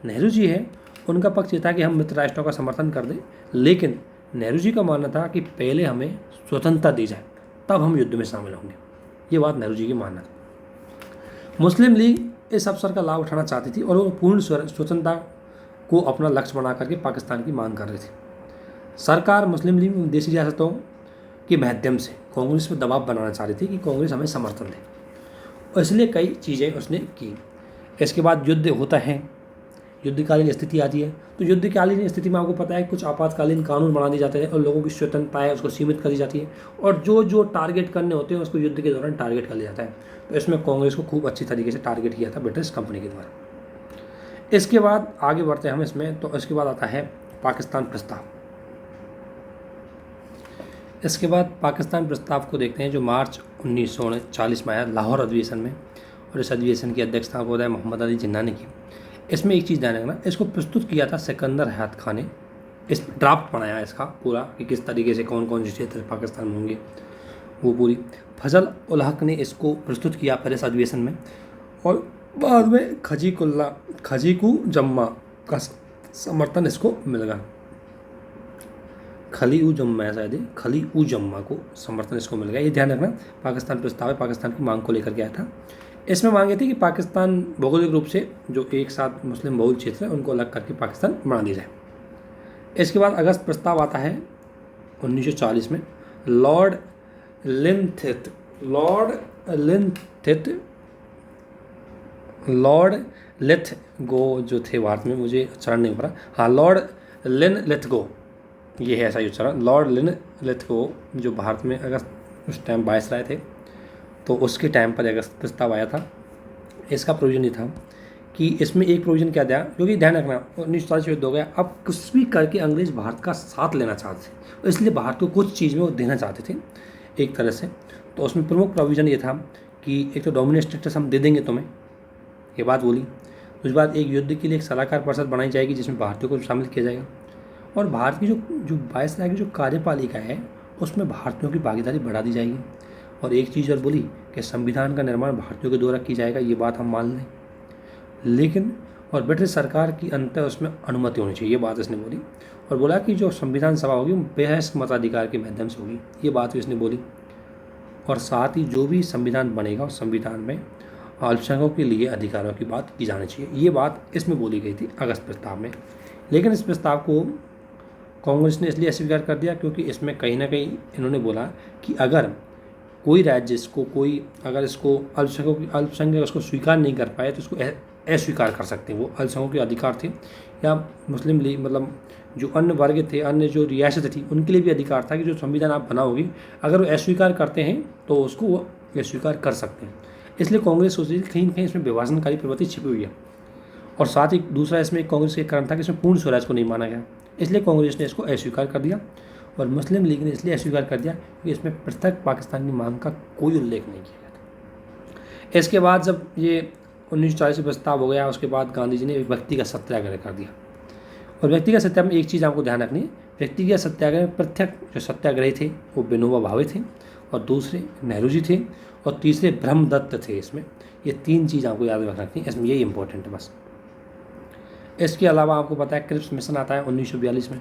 नेहरू जी है उनका पक्ष ये था कि हम मित्र राष्ट्रों का समर्थन कर दें, लेकिन नेहरू जी का मानना था कि पहले हमें स्वतंत्रता दी जाए तब हम युद्ध में शामिल होंगे। ये बात नेहरू जी की मानना था। मुस्लिम लीग इस अवसर का लाभ उठाना चाहती थी और वो पूर्ण स्वतंत्रता को अपना लक्ष्य बना करके पाकिस्तान की मांग कर रही थी। सरकार मुस्लिम लीग विदेशी रियासतों के माध्यम से कांग्रेस पर दबाव बनाना चाह रही थी कि कांग्रेस हमें समर्थन दे, और इसलिए कई चीज़ें उसने की। इसके बाद युद्ध होता है, युद्धकालीन स्थिति आती है, तो युद्धकालीन स्थिति में आपको पता है कुछ आपातकालीन कानून बना दिए जाते हैं और लोगों की स्वतंत्रता है उसको सीमित कर दी जाती है, और जो जो टारगेट करने होते हैं उसको युद्ध के दौरान टारगेट कर लिया जाता है। तो इसमें कांग्रेस को खूब अच्छी तरीके से टारगेट किया था ब्रिटिश कंपनी के द्वारा। इसके बाद आगे बढ़ते हैं हम इसमें, तो इसके बाद आता है पाकिस्तान प्रस्ताव। इसके बाद पाकिस्तान प्रस्ताव को देखते हैं, जो मार्च 1939 में आया लाहौर अधिवेशन में, और इस अधिवेशन की अध्यक्षता महोदय मोहम्मद अली जिन्ना ने की। इसमें एक चीज़ ध्यान रखना, इसको प्रस्तुत किया था सिकंदर हयात खान ने। इस ड्राफ्ट बनाया इसका पूरा कि किस तरीके से कौन कौन से क्षेत्र पाकिस्तान में होंगे, वो पूरी फजल उल हक ने इसको प्रस्तुत किया फिर इस अधिवेशन में, और बाद में खजीकू जम्मा का समर्थन इसको मिल गया। खली उ जम्मा शायद, खली उ जम्मा को समर्थन इसको मिल गया। ये ध्यान रखना, पाकिस्तान प्रस्ताव है, पाकिस्तान की मांग को लेकर के आया था। इसमें मांगे थी कि पाकिस्तान भौगोलिक रूप से जो एक साथ मुस्लिम बहुल क्षेत्र है उनको अलग करके पाकिस्तान बना दिया जाए। इसके बाद अगस्त प्रस्ताव आता है 1940 में। लॉर्ड लिथगो जो थे भारत में, मुझे उच्चारण नहीं हो रहा, हाँ लॉर्ड लिथगो, ये है ऐसा ही उच्चारण, लॉर्ड लिथगो जो भारत में अगस्त उस टाइम वायसराय थे, तो उसके टाइम पर अगस्त प्रस्ताव आया था। इसका प्रोविजन ये था कि इसमें एक प्रोविजन क्या दिया, क्योंकि ध्यान रखना 1940 युद्ध हो गया, अब कुछ भी करके अंग्रेज भारत का साथ लेना चाहते थे, इसलिए भारत को कुछ चीज़ में वो देना चाहते थे एक तरह से। तो उसमें प्रमुख प्रोविजन ये था कि एक तो डोमिनेट स्टेटस हम दे देंगे तुम्हें, ये बात बोली। उसके बाद एक युद्ध के लिए एक सलाहकार परिषद बनाई जाएगी जिसमें भारतीयों को शामिल किया जाएगा, और भारत की जो वायसराय की जो कार्यपालिका है उसमें भारतीयों की भागीदारी बढ़ा दी जाएगी। और एक चीज़ और बोली कि संविधान का निर्माण भारतीयों के द्वारा की जाएगा, ये बात हम मान लें, लेकिन और ब्रिटिश सरकार की अंततः उसमें अनुमति होनी चाहिए, ये बात इसने बोली। और बोला कि जो संविधान सभा होगी वो बेहस मताधिकार के माध्यम से होगी, ये बात इसने बोली। और साथ ही जो भी संविधान बनेगा उस संविधान में अल्पसंख्यकों के लिए अधिकारों की बात की जानी चाहिए, ये बात इसमें बोली गई थी अगस्त प्रस्ताव में। लेकिन इस प्रस्ताव को कांग्रेस ने इसलिए अस्वीकार कर दिया क्योंकि इसमें कहीं ना कहीं इन्होंने बोला कि अगर कोई राज्य इसको अगर इसको अल्पसंख्यक उसको स्वीकार नहीं कर पाए तो इसको अस्वीकार कर सकते हैं। वो अल्पसंख्यकों के अधिकार थे, या मुस्लिम लीग मतलब जो अन्य वर्ग थे, अन्य जो रियासत थी, उनके लिए भी अधिकार था कि जो संविधान आप बनाओगे अगर वो अस्वीकार करते हैं तो उसको वो अस्वीकार कर सकते हैं। इसलिए कांग्रेस सोच रही थी कहीं ना कहीं इसमें विभाजनकारी प्रवृत्ति छिपी हुई है। और साथ ही दूसरा इसमें कांग्रेस का कारण था कि इसमें पूर्ण स्वराज को नहीं माना गया, इसलिए कांग्रेस ने इसको अस्वीकार कर दिया। और मुस्लिम लीग ने इसलिए अस्वीकार कर दिया क्योंकि इसमें पृथक पाकिस्तान की मांग का कोई उल्लेख नहीं किया गया था। इसके बाद जब ये 1940 में प्रस्ताव हो गया, उसके बाद गांधी जी ने एक व्यक्तिगत सत्याग्रह कर दिया। और व्यक्तिगत सत्याग्रह में एक चीज़ आपको ध्यान रखनी है, व्यक्तिगत सत्याग्रह में प्रत्येक जो सत्याग्रही थे वो विनोबा भावे थे, और दूसरे नेहरू जी थे, और तीसरे ब्रह्मदत्त थे। इसमें ये तीन चीज़ आपको याद रखनी है, इसमें यही इंपॉर्टेंट है बस। इसके अलावा आपको पता है क्रिप्स मिशन आता है 1942 में,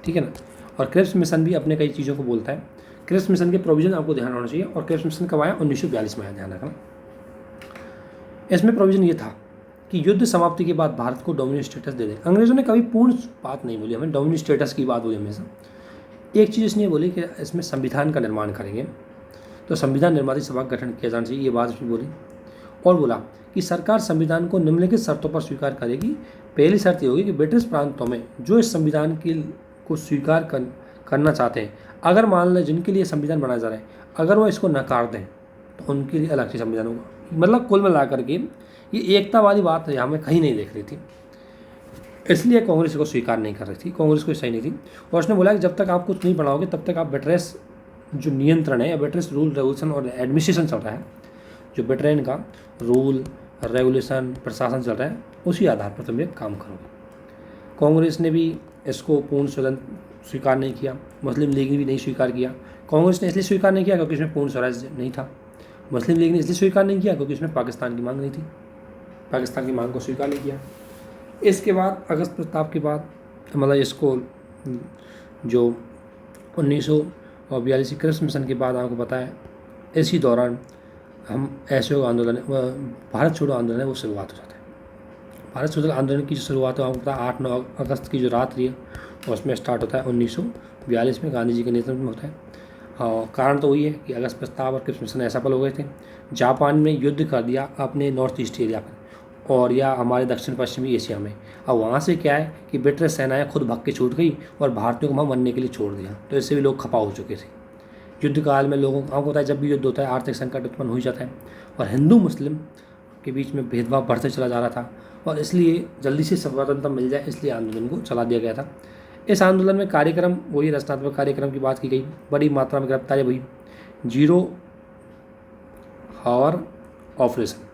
ठीक है ना। और क्रिप्स मिशन भी अपने कई चीज़ों को बोलता है। क्रिप्स मिशन के प्रोविजन आपको ध्यान होना चाहिए, और क्रिप्स मिशन कब आया 1942 में आया, ध्यान रखना। इसमें प्रोविजन ये था कि युद्ध समाप्ति के बाद भारत को डोमिनेट स्टेटस दे दें। अंग्रेज़ों ने कभी पूर्ण बात नहीं बोली, हमें डोमिनेट स्टेटस की बात बोली हमेशा। एक चीज़ इसने बोली कि इसमें संविधान का निर्माण करेंगे, तो संविधान निर्माती सभा का गठन किया जाना चाहिए, ये बात इसने बोली। और बोला कि सरकार संविधान को निम्नलिखित शर्तों पर स्वीकार करेगी। पहली शर्त ये होगी कि ब्रिटिश प्रांतों में जो इस संविधान को स्वीकार करना चाहते हैं, अगर मान लें जिनके लिए संविधान बनाया जा रहा है, अगर वो इसको नकार दें तो उनके लिए अलग से संविधान होगा। मतलब कुल मिला करके ये एकता वाली बात यहाँ में कहीं नहीं देख रही थी, इसलिए कांग्रेस को स्वीकार नहीं कर रही थी, कांग्रेस को सही नहीं थी। और उसने बोला कि जब तक आप कुछ नहीं बनाओगे तब तक आप बेटरेस जो नियंत्रण है या बेटरेस रूल रेगुलेशन और एडमिनिस्ट्रेशन चल रहा है, जो बेटरेन का रूल रेगुलेशन प्रशासन चल रहा है, उसी आधार पर तुम ये काम करोगे। कांग्रेस ने भी इसको पूर्ण स्वतंत्र स्वीकार नहीं किया, मुस्लिम लीग ने भी नहीं स्वीकार किया। कांग्रेस ने इसलिए स्वीकार नहीं किया क्योंकि इसमें पूर्ण स्वराज नहीं था, मुस्लिम लीग ने इसलिए स्वीकार नहीं किया क्योंकि इसमें पाकिस्तान की मांग नहीं थी, पाकिस्तान की मांग को स्वीकार नहीं किया। इसके बाद अगस्त प्रस्ताव के बाद मतलब इसको जो 1942 की क्रिप्स मिशन के बाद आपको पता है, इसी दौरान हम असहयोग आंदोलन भारत छोड़ो आंदोलन है वो शुरुआत हो जाता है। भारत छोड़ो आंदोलन की जो शुरुआत है आपको पता है 8-9 अगस्त की जो रात रही है उसमें स्टार्ट होता है 1942 में गांधी जी के नेतृत्व में होता है। कारण तो वही है कि अगस्त प्रस्ताव और क्रिप्स मिशन असफल हो गए थे। जापान ने युद्ध कर दिया अपने नॉर्थ ईस्ट एरिया पर और या हमारे दक्षिण पश्चिमी एशिया में। अब वहाँ से क्या है कि ब्रिटिश सेनाएं खुद भाग के छूट गई और भारतीयों को वहाँ मरने के लिए छोड़ दिया, तो इससे भी लोग खपा हो चुके थे। युद्ध काल में लोगों को होता है जब भी युद्ध होता है आर्थिक संकट उत्पन्न हो जाता है और हिंदू मुस्लिम के बीच में भेदभाव बढ़ते चला जा रहा था और इसलिए जल्दी से स्वतंत्रता मिल जाए इसलिए आंदोलन को चला दिया गया था। इस आंदोलन में कार्यक्रम वही रचनात्मक कार्यक्रम की बात की गई, बड़ी मात्रा में गिरफ्तारी हुई। 0 आवर ऑपरेशन,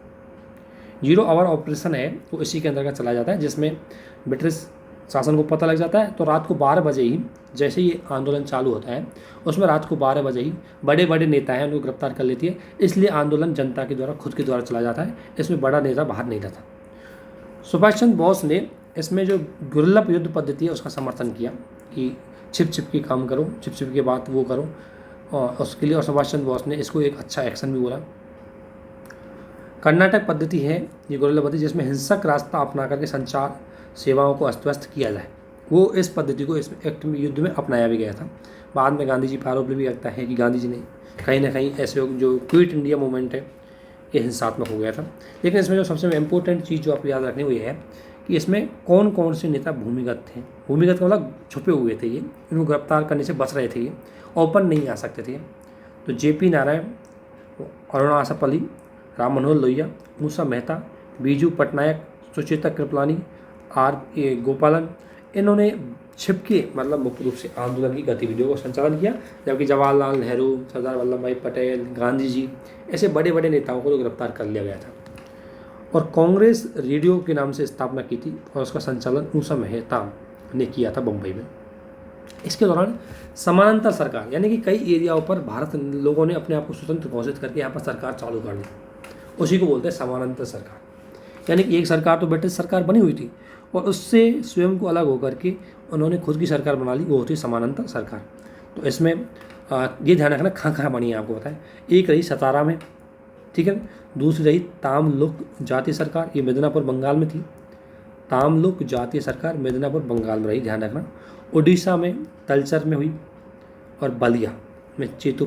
0 आवर ऑपरेशन है वो इसी के अंतर्गत चला जाता है, जिसमें ब्रिटिश शासन को पता लग जाता है तो रात को 12 बजे ही जैसे ही आंदोलन चालू होता है उसमें रात को 12 बजे ही बड़े बड़े नेता हैं उनको गिरफ्तार कर लेती है। इसलिए आंदोलन जनता के द्वारा खुद के द्वारा चला जाता है, इसमें बड़ा नेता बाहर नहीं रहता। सुभाष चंद्र बोस ने इसमें जो गुरिल्ला युद्ध पद्धति है उसका समर्थन किया कि छिप छिप के काम करो, छिप छिप के बात वो करो और उसके लिए, और सुभाष चंद्र बोस ने इसको एक अच्छा एक्शन भी बोला। कर्नाटक पद्धति है ये गुरिल्ला पद्धति, जिसमें हिंसक रास्ता अपना करके संचार सेवाओं को अस्त व्यस्त किया जाए, वो इस पद्धति को इस एक्ट में युद्ध में अपनाया भी गया था। बाद में गांधी जी पर आरोप भी लगता है कि गांधी जी ने कहीं ना कहीं ऐसे जो क्विट इंडिया मूवमेंट है ये हिंसात्मक हो गया था। लेकिन इसमें जो सबसे इम्पोर्टेंट चीज़ जो आपको याद रखनी हुई है कि इसमें कौन कौन से नेता भूमिगत थे। भूमिगत मतलब छुपे हुए थे, ये इनको गिरफ्तार करने से बच रहे थे, ये ओपन नहीं आ सकते थे। तो JP नारायण, अरुणा आसफ अली, राम मनोहर लोहिया, मूसा मेहता, बीजू पटनायक, सुचेता कृपलानी, R.A. गोपालन, इन्होंने छिपके मतलब मुख्य रूप से आंदोलन की गतिविधियों को संचालन किया, जबकि जवाहरलाल नेहरू, सरदार वल्लभ भाई पटेल, गांधी जी ऐसे बड़े बड़े नेताओं को तो गिरफ्तार कर लिया गया था। और कांग्रेस रेडियो के नाम से स्थापना की थी और उसका संचालन मूसा मेहता ने किया था बम्बई में। इसके दौरान समानांतर सरकार यानी कि कई एरियाओं पर भारत लोगों ने अपने आप को स्वतंत्र घोषित करके यहाँ पर सरकार चालू कर दी, उसी को बोलते हैं समानांतर सरकार। यानी कि एक सरकार तो ब्रिटिश सरकार बनी हुई थी और उससे स्वयं को अलग होकर के उन्होंने खुद की सरकार बना ली, वो होती है समानांतर सरकार। तो इसमें ये ध्यान रखना कहाँ बनी है आपको बताएं। एक रही सतारा में, ठीक है, दूसरी रही तामलुक जातीय सरकार, ये मिदनापुर बंगाल में थी। तामलुक जातीय सरकार मिदनापुर बंगाल में रही, ध्यान रखना। उड़ीसा में तलचर में हुई और बलिया में चिंतु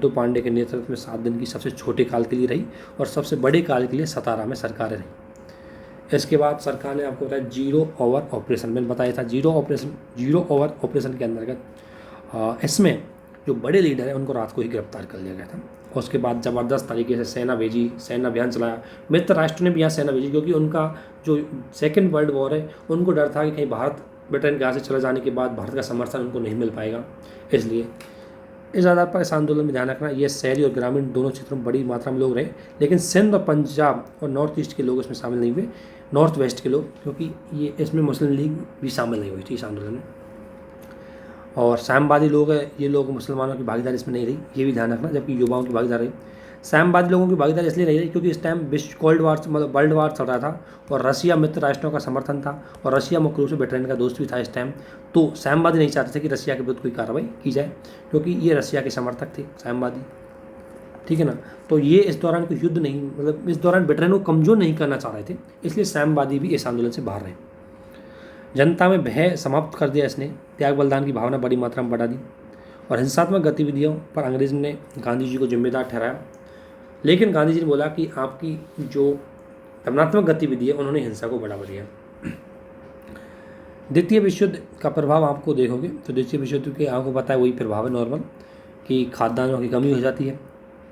पांडे के नेतृत्व में 7 दिन की सबसे छोटे काल के लिए रही और सबसे बड़े काल के लिए सतारा में सरकारें रही। इसके बाद सरकार ने आपको बताया 0 आवर ऑपरेशन, मैंने बताया था 0 आवर ऑपरेशन के अंतर्गत इसमें जो बड़े लीडर हैं उनको रात को ही गिरफ्तार कर लिया गया था। और उसके बाद ज़बरदस्त तरीके से सेना अभियान चलाया। मित्र राष्ट्र ने भी यहाँ सेना भेजी क्योंकि उनका जो सेकेंड वर्ल्ड वॉर है उनको डर था कि कहीं भारत ब्रिटेन के यहाँ से चले जाने के बाद भारत का समर्थन उनको नहीं मिल पाएगा, इसलिए इस आधार पर इस आंदोलन में ध्यान रखना ये शहरी और ग्रामीण दोनों क्षेत्रों में बड़ी मात्रा में लोग रहे, लेकिन सिंध और पंजाब और नॉर्थ ईस्ट के लोग इसमें शामिल नहीं हुए, नॉर्थ वेस्ट के लोग, क्योंकि ये इसमें मुस्लिम लीग भी शामिल नहीं हुई थी इस आंदोलन में। और साम्यवादी लोग हैं, ये लोग मुसलमानों की भागीदारी इसमें नहीं रही, ये भी ध्यान रखना, जबकि युवाओं की भागीदारी रही। साम्यवादी लोगों की भागीदारी इसलिए नहीं रही क्योंकि इस टाइम विश्व वर्ल्ड वार चल रहा था और रसिया मित्र राष्ट्रों का समर्थन था और रसिया मुख्य रूप से ब्रिटेन का दोस्त भी था इस टाइम। तो साम्यवादी नहीं चाहते थे कि रसिया के विरुद्ध कोई कार्रवाई की जाए क्योंकि ये रसिया के समर्थक थे साम्यवादी, ठीक है ना। तो ये इस दौरान कोई युद्ध नहीं, मतलब इस दौरान ब्रिटेन को कमज़ोर नहीं करना चाह रहे थे, इसलिए साम्यवादी भी इस आंदोलन से बाहर रहे। जनता में भय समाप्त कर दिया इसने, त्याग बलिदान की भावना बड़ी मात्रा में बढ़ा दी और हिंसात्मक गतिविधियों पर अंग्रेज ने गांधी जी को जिम्मेदार ठहराया। लेकिन गांधी जी ने बोला कि आपकी जो दमनात्मक गतिविधि है उन्होंने हिंसा को बढ़ावा दिया। द्वितीय विश्व युद्ध का प्रभाव आपको देखोगे तो द्वितीय विश्व युद्ध के आपको पता है वही प्रभाव है नॉर्मल, कि खाद्यान्नों की कमी हो जाती है,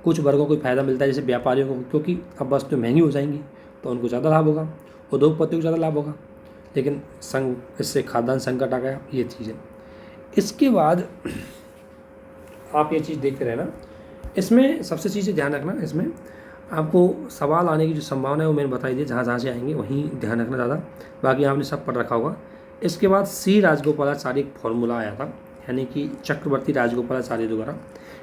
कुछ वर्गों को फ़ायदा मिलता है जैसे व्यापारियों को, क्योंकि अब वस्तुएं महंगी हो जाएंगी तो उनको ज़्यादा लाभ होगा, उद्योगपतियों को ज़्यादा लाभ होगा, लेकिन इससे खाद्यान्न संकट आ गया, ये चीज़ है। इसके बाद आप ये चीज़ देखते रहना, इसमें सबसे चीज़ें ध्यान रखना, इसमें आपको सवाल आने की जो संभावना है वो मैंने बताई दी, जहाँ से आएंगे वहीं ध्यान रखना ज़्यादा, बाकी आपने सब पढ़ रखा होगा। इसके बाद सी राजगोपालाचारी एक फॉर्मूला आया था, यानी कि चक्रवर्ती राजगोपालाचारी द्वारा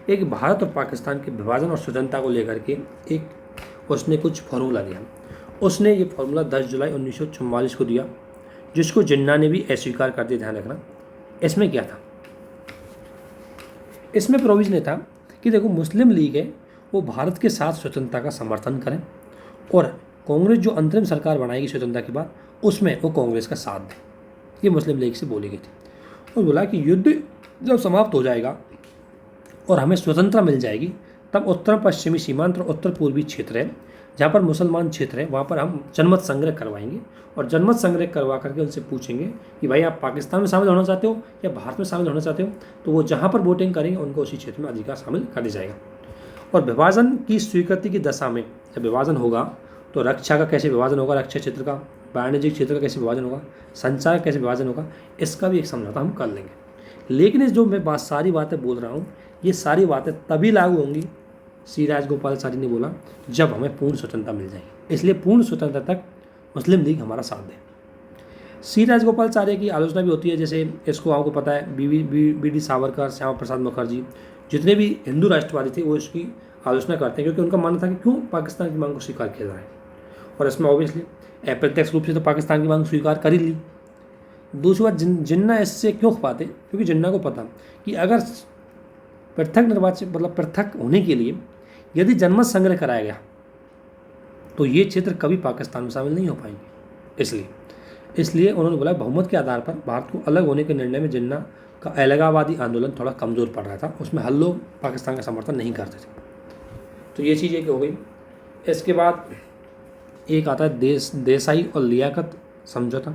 एक भारत और पाकिस्तान के विभाजन और स्वतंत्रता को लेकर के एक उसने कुछ फार्मूला दिया। उसने ये फार्मूला 10 जुलाई 1944 को दिया, जिसको जिन्ना ने भी अस्वीकार कर दिया। ध्यान रखना, इसमें क्या था, इसमें प्रोविजन था कि देखो मुस्लिम लीग है वो भारत के साथ स्वतंत्रता का समर्थन करें, और कांग्रेस जो अंतरिम सरकार बनाएगी स्वतंत्रता के बाद उसमें वो कांग्रेस का साथ दें। ये मुस्लिम लीग से बोली गई थी, और बोला कि युद्ध जब समाप्त हो जाएगा और हमें स्वतंत्रता मिल जाएगी तब उत्तर पश्चिमी सीमांत और उत्तर पूर्वी क्षेत्र है जहाँ पर मुसलमान क्षेत्र है वहाँ पर हम जनमत संग्रह करवाएंगे, और जनमत संग्रह करवा करके उनसे पूछेंगे कि भाई आप पाकिस्तान में शामिल होना चाहते हो या भारत में शामिल होना चाहते हो, तो वो जहाँ पर वोटिंग करेंगे उनको उसी क्षेत्र में अधिकार शामिल कर दिया जाएगा। और विभाजन की स्वीकृति की दशा में जब विभाजन होगा तो रक्षा का कैसे विभाजन होगा, रक्षा क्षेत्र का, वाणिज्यिक क्षेत्र का कैसे विभाजन होगा, संचार का कैसे विभाजन होगा, इसका भी एक समझौता हम कर लेंगे। लेकिन इस जो मैं सारी बातें बोल रहा हूँ ये सारी बातें तभी लागू होंगी, सी राजगोपालाचारी ने बोला, जब हमें पूर्ण स्वतंत्रता मिल जाएगी। इसलिए पूर्ण स्वतंत्रता तक मुस्लिम लीग हमारा साथ दे। सी राजगोपालाचारी की आलोचना भी होती है, जैसे इसको आपको पता है बी डी सावरकर, श्यामा प्रसाद मुखर्जी, जितने भी हिंदू राष्ट्रवादी थे वो इसकी आलोचना करते हैं, क्योंकि उनका मानना था कि क्यों पाकिस्तान की मांग को स्वीकार किया जाए, और इसमें ऑब्वियसली अप्रत्यक्ष रूप से तो पाकिस्तान की मांग स्वीकार कर ही ली। दूसरी बात, जिन्ना इससे क्यों खपाते, क्योंकि जिन्ना को पता कि अगर पृथक निर्वाचन मतलब पृथक होने के लिए यदि जनमत संग्रह कराया गया तो ये क्षेत्र कभी पाकिस्तान में शामिल नहीं हो पाएंगे। इसलिए उन्होंने बोला बहुमत के आधार पर भारत को अलग होने के निर्णय में जिन्ना का अलगाववादी आंदोलन थोड़ा कमज़ोर पड़ रहा था, उसमें हर लोग पाकिस्तान का समर्थन नहीं करते थे। तो ये चीज़ एक हो गई। इसके बाद एक आता है देसाई और लियाकत समझौता।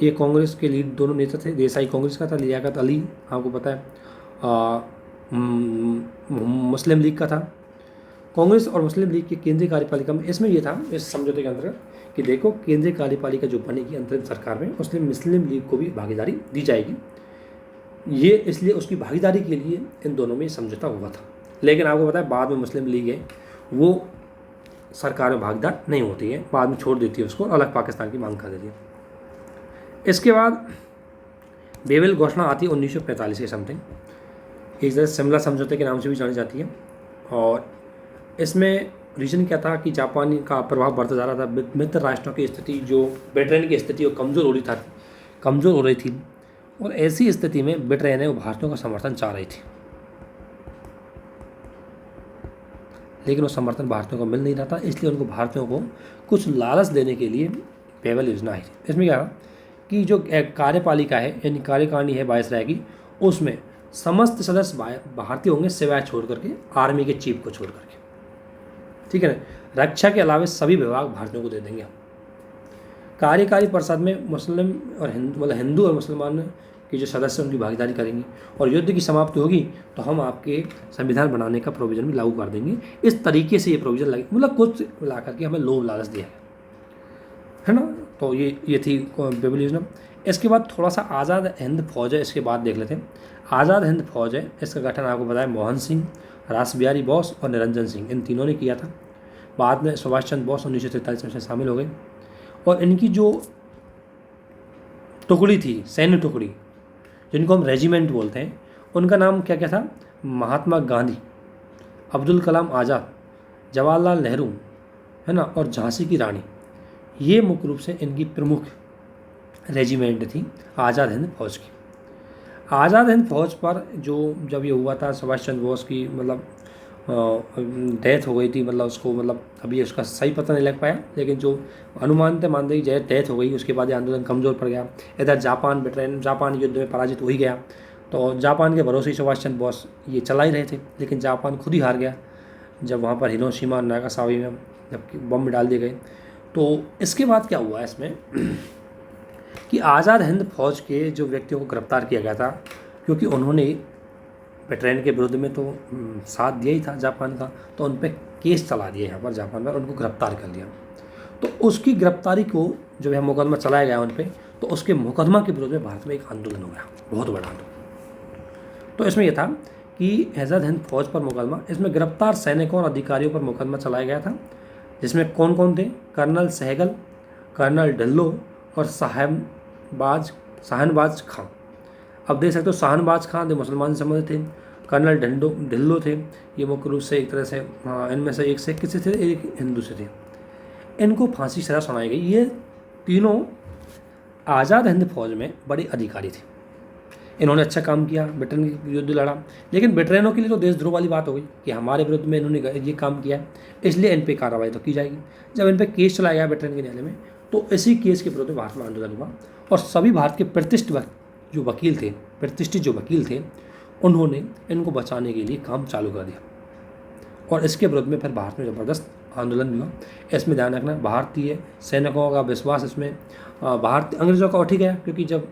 ये कांग्रेस के लीड दोनों नेता थे, देसाई कांग्रेस का था, लियाकत अली आपको पता है मुस्लिम लीग का था। कांग्रेस और मुस्लिम लीग की केंद्रीय कार्यपालिका में इसमें यह था इस समझौते के अंतर्गत कि देखो केंद्रीय कार्यपालिका जो बनेगी अंतरिम सरकार में उसमें मुस्लिम लीग को भी भागीदारी दी जाएगी। ये इसलिए उसकी भागीदारी के लिए इन दोनों में समझौता हुआ था। लेकिन आपको पता है बाद में मुस्लिम लीग है वो सरकार में भागीदार नहीं होती है, बाद में छोड़ देती है उसको, अलग पाकिस्तान की मांग कर देती है। इसके बाद बेबल घोषणा आती है 1945 के समथिंग, एक तरह शिमला समझौते के नाम से भी जानी जाती है। और इसमें रीजन क्या था कि जापानी का प्रभाव बढ़ता जा रहा था, मित्र राष्ट्रों की स्थिति जो ब्रिटेन की स्थिति वो कमज़ोर हो रही थी, और ऐसी स्थिति में ब्रिटेन है वो भारतीयों का समर्थन चाह रही थी, लेकिन वो समर्थन भारतीयों को मिल नहीं रहा था। इसलिए उनको भारतीयों को कुछ लालच देने के लिए बेबल योजना आई थी। इसमें क्या था कि जो कार्यपालिका है यानी कार्यकारिणी है वायसराय की, उसमें समस्त सदस्य भारतीय होंगे सिवाय छोड़ करके आर्मी के चीफ को छोड़ करके, ठीक है ना। रक्षा के अलावा सभी विभाग भारतीयों को दे देंगे हम। कार्यकारी परिषद में मुस्लिम और हिंदू और मुसलमान के जो सदस्य उनकी भागीदारी करेंगे, और युद्ध की समाप्ति होगी तो हम आपके संविधान बनाने का प्रोविज़न भी लागू कर देंगे। इस तरीके से ये प्रोविज़न लगे, मतलब कुछ ला करके हमें लोभ लालच दिया है ना। तो ये थी बेबल योजना। इसके बाद थोड़ा सा आज़ाद हिंद फौज है, इसके बाद देख लेते हैं। आज़ाद हिंद फौज है, इसका गठन आपको बताया मोहन सिंह, रास बिहारी बोस और निरंजन सिंह, इन तीनों ने किया था। बाद में सुभाष चंद्र बोस 1943 में शामिल हो गए, और इनकी जो टुकड़ी थी, सैन्य टुकड़ी जिनको हम रेजिमेंट बोलते हैं, उनका नाम क्या क्या था, महात्मा गांधी, अब्दुल कलाम आज़ाद, जवाहरलाल नेहरू, है ना, और झांसी की रानी, ये मुख्य रूप से इनकी प्रमुख रेजिमेंट थी आज़ाद हिंद फौज की। आज़ाद हिंद फौज पर जब ये हुआ था, सुभाष चंद्र बोस की मतलब डेथ हो गई थी, मतलब उसको मतलब अभी उसका सही पता नहीं लग पाया, लेकिन जो अनुमान थे मानते ही डेथ हो गई। उसके बाद ये आंदोलन कमज़ोर पड़ गया। इधर जापान युद्ध में पराजित हो ही गया, तो जापान के भरोसे ही सुभाष चंद्र बोस ये चला ही रहे थे, लेकिन जापान खुद ही हार गया जब वहाँ पर हिरोशिमा और नागासाकी में जब बम डाल दिए गए। तो इसके बाद क्या हुआ इसमें कि आज़ाद हिंद फौज के जो व्यक्तियों को गिरफ्तार किया गया था, क्योंकि उन्होंने ब्रिटेन के विरुद्ध में तो साथ दिया ही था जापान का, तो उन पर केस चला दिया यहाँ पर जापान में, उनको गिरफ्तार कर लिया। तो उसकी गिरफ्तारी को जो है मुकदमा चलाया गया उन पर, तो उसके मुकदमा के विरोध में भारत में एक आंदोलन हो गया, बहुत बड़ा आंदोलन। तो इसमें यह था कि आज़ाद हिंद फौज पर मुकदमा, इसमें गिरफ्तार सैनिकों और अधिकारियों पर मुकदमा चलाया गया था, जिसमें कौन कौन थे? कर्नल सहगल, कर्नल ढिल्लो और शाहनवाज खां। अब देख सकते हो शाहनवाज खां जो मुसलमान से संबंधित थे, कर्नल ढिल्लो थे, ये मुख्य रूप से एक तरह से इनमें से एक सिख से थे, एक हिंदू से थे। इनको फांसी सजा सुनाई गई। ये तीनों आज़ाद हिंद फौज में बड़े अधिकारी थे। इन्होंने अच्छा काम किया, ब्रिटेन के युद्ध लड़ा, लेकिन ब्रिटेनों के लिए तो देशद्रोह वाली बात हो गई कि हमारे विरुद्ध में इन्होंने ये काम किया, इसलिए इन पर कार्रवाई तो की जाएगी। जब इन पर केस चलाया गया ब्रिटेन के न्यायालय में, तो इसी केस के विरुद्ध भारत में आंदोलन हुआ और सभी भारत के प्रतिष्ठित जो वकील थे उन्होंने इनको बचाने के लिए काम चालू कर दिया और इसके विरुद्ध में फिर भारत में ज़बरदस्त आंदोलन भी हुआ। इसमें ध्यान रखना, भारतीय सैनिकों का विश्वास इसमें अंग्रेज़ों का उठ ही गया, क्योंकि जब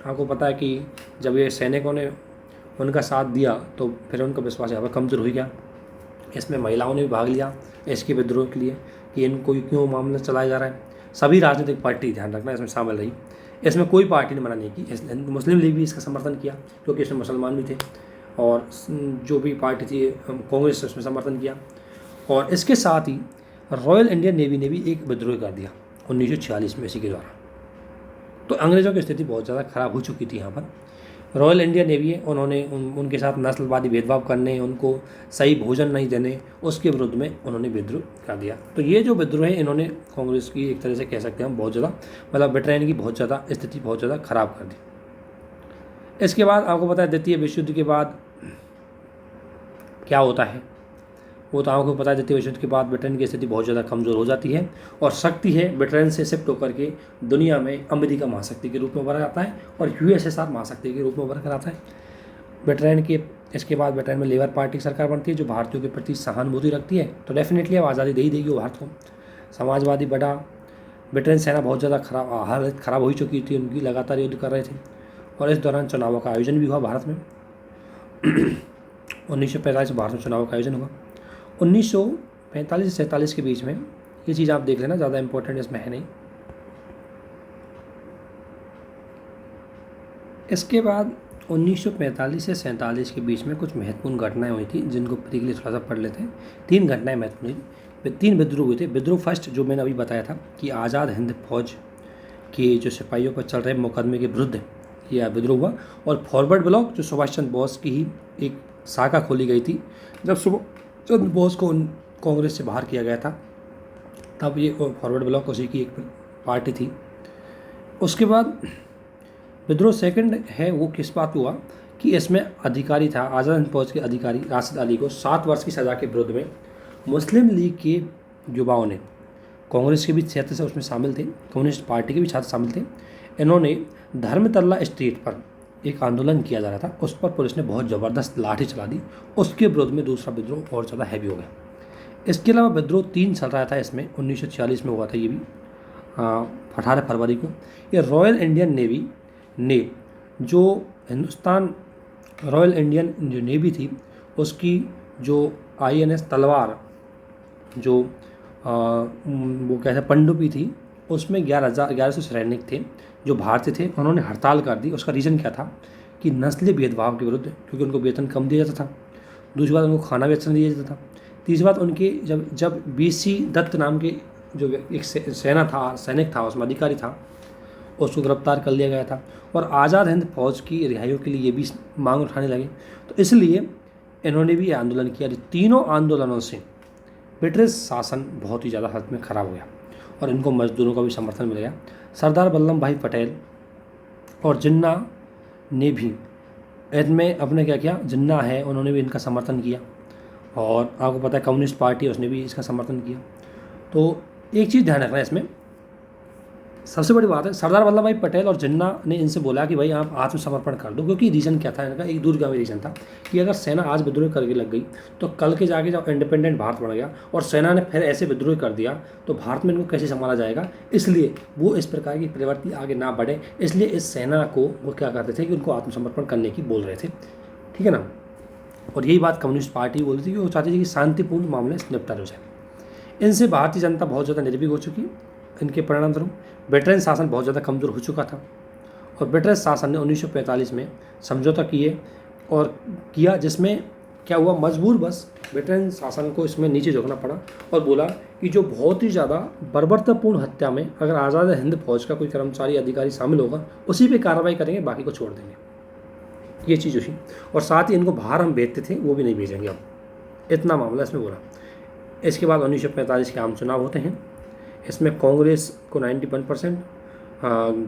आपको पता है कि जब ये सैनिकों ने उनका साथ दिया तो फिर उनका विश्वास यहाँ पर कमज़ोर हो गया। इसमें महिलाओं ने भी भाग लिया इसके विद्रोह के लिए कि इनको क्यों मामला चलाया जा रहा है। सभी राजनीतिक पार्टी, ध्यान रखना, इसमें शामिल रही। इसमें कोई पार्टी ने मना नहीं की। मुस्लिम लीग भी इसका समर्थन किया क्योंकि इसमें मुसलमान भी थे, और जो भी पार्टी थी कांग्रेस उसमें समर्थन किया। और इसके साथ ही रॉयल इंडियन नेवी ने भी एक विद्रोह कर दिया 1946 में इसी के द्वारा। तो अंग्रेज़ों की स्थिति बहुत ज़्यादा ख़राब हो चुकी थी यहाँ पर। रॉयल इंडियन नेवी है, उन्होंने उनके साथ नस्लवादी भेदभाव करने, उनको सही भोजन नहीं देने, उसके विरुद्ध में उन्होंने विद्रोह कर दिया। तो ये जो विद्रोह है इन्होंने कांग्रेस की एक तरह से कह सकते हैं हम बहुत ज़्यादा, मतलब ब्रिटेन की बहुत ज़्यादा स्थिति बहुत ज़्यादा ख़राब कर दी। इसके बाद आपको पता है द्वितीय विश्व युद्ध के बाद क्या होता है, वो तो आपको पता है द्वितीय विश्व युद्ध के बाद ब्रिटेन की स्थिति बहुत ज़्यादा कमज़ोर हो जाती है और शक्ति है ब्रिटेन से शिफ्ट होकर के दुनिया में अमेरिका महाशक्ति के रूप में उभर आता है और यूएसएसआर महाशक्ति के रूप में उभर कर आता है। ब्रिटेन के इसके बाद ब्रिटेन में लेबर पार्टी की सरकार बनती है जो भारतीयों के प्रति सहानुभूति रखती है, तो डेफिनेटली अब आज़ादी दे ही देगी वो भारत को। समाजवादी बढ़ा, ब्रिटेन सेना बहुत ज़्यादा हालत ख़राब हो चुकी थी, उनकी लगातार युद्ध कर रहे थे और इस दौरान चुनावों का आयोजन भी हुआ भारत में। 1945 भारत में चुनावों का आयोजन हुआ। 1945 से 47 के बीच में, ये चीज़ आप देख लेना, ज़्यादा इंपॉर्टेंट इसमें है नहीं। इसके बाद 1945 से 47 के बीच में कुछ महत्वपूर्ण घटनाएं हुई थी जिनको के लिए थोड़ा सा पढ़ लेते हैं। 3 घटनाएं महत्वपूर्ण हुई, 3 विद्रोह हुए थे। विद्रोह फर्स्ट जो मैंने अभी बताया था कि आज़ाद हिंद फौज के जो सिपाहियों पर चल रहे मुकदमे के विरुद्ध यह विद्रोह हुआ, और फॉरवर्ड ब्लॉक जो सुभाष चंद्र बोस की ही एक शाखा खोली गई थी। जब सुभाष चंद्र बोस को कांग्रेस से बाहर किया गया था तब ये फॉरवर्ड ब्लॉक उसी की एक पार्टी थी। उसके बाद विद्रोह सेकंड है वो किस बात हुआ कि इसमें अधिकारी था, आज़ाद हिंद फौज के अधिकारी राशिद अली को 7 वर्ष की सज़ा के विरुद्ध में मुस्लिम लीग के युवाओं ने, कांग्रेस के भी छात्र से उसमें शामिल थे, कम्युनिस्ट पार्टी के भी छात्र शामिल थे, इन्होंने धर्मतल्ला स्ट्रीट पर एक आंदोलन किया जा रहा था, उस पर पुलिस ने बहुत ज़बरदस्त लाठी चला दी। उसके विरोध में दूसरा विद्रोह और ज़्यादा हैवी हो गया। इसके अलावा विद्रोह 3 चल रहा था इसमें, 1946 में हुआ था ये भी 18 फरवरी को। ये रॉयल इंडियन नेवी ने जो हिंदुस्तान रॉयल इंडियन जो नेवी थी उसकी जो INS तलवार जो वो कहते हैं पनडुब्बी थी, उसमें 1100 सैनिक थे जो भारतीय थे, उन्होंने हड़ताल कर दी। उसका रीज़न क्या था कि नस्लीय भेदभाव के विरुद्ध, क्योंकि उनको वेतन कम दिया जाता था। दूसरी बात उनको खाना भी अच्छा नहीं दिया जाता था। तीसरी बात उनके जब BC दत्त नाम के जो एक सैनिक था उसमें अधिकारी था, उसको गिरफ्तार कर लिया गया था और आज़ाद हिंद फौज की रिहाइयों के लिए ये भी मांग उठाने लगे। तो इसलिए इन्होंने भी आंदोलन किया। तीनों आंदोलनों से ब्रिटिश शासन बहुत ही ज़्यादा हद में ख़राब हो गया और इनको मजदूरों का भी समर्थन मिल गया। सरदार वल्लभ भाई पटेल और जिन्ना ने भी इनमें अपने क्या किया, जिन्ना है उन्होंने भी इनका समर्थन किया, और आपको पता है कम्युनिस्ट पार्टी उसने भी इसका समर्थन किया। तो एक चीज़ ध्यान रखना है इसमें सबसे बड़ी बात है, सरदार वल्लभ भाई पटेल और जिन्ना ने इनसे बोला कि भाई आप आत्मसमर्पण कर दो, क्योंकि रीज़न क्या था इनका, एक दूरगामी रीज़न था कि अगर सेना आज विद्रोह करके लग गई तो कल के जाके जब इंडिपेंडेंट भारत बन गया और सेना ने फिर ऐसे विद्रोह कर दिया तो भारत में इनको कैसे संभाला जाएगा। इसलिए वो इस प्रकार की प्रवृत्ति आगे ना बढ़े, इसलिए इस सेना को वो क्या करते थे कि उनको आत्मसमर्पण करने की बोल रहे थे, ठीक है ना। और यही बात कम्युनिस्ट पार्टी बोल रही थी कि वो चाहती थी कि शांतिपूर्ण मामले से निपटा हो जाए। इनसे भारतीय जनता बहुत ज़्यादा निर्भीक हो चुकी है। इनके परिणाम स्वरूप ब्रिटेन शासन बहुत ज़्यादा कमज़ोर हो चुका था और ब्रिटिश शासन ने 1945 में समझौता किया, जिसमें क्या हुआ, मजबूर बस ब्रिटेन शासन को इसमें नीचे झुकना पड़ा और बोला कि जो बहुत ही ज़्यादा बर्बरतापूर्ण हत्या में अगर आज़ाद हिंद फौज का कोई कर्मचारी अधिकारी शामिल होगा उसी पे कार्रवाई करेंगे, बाकी को छोड़ देंगे। ये चीज़ हुई और साथ ही इनको बाहर हम भेजते थे वो भी नहीं भेजेंगे अब, इतना मामला इसमें बोला। इसके बाद 1945 के आम चुनाव होते हैं। इसमें कांग्रेस को 91%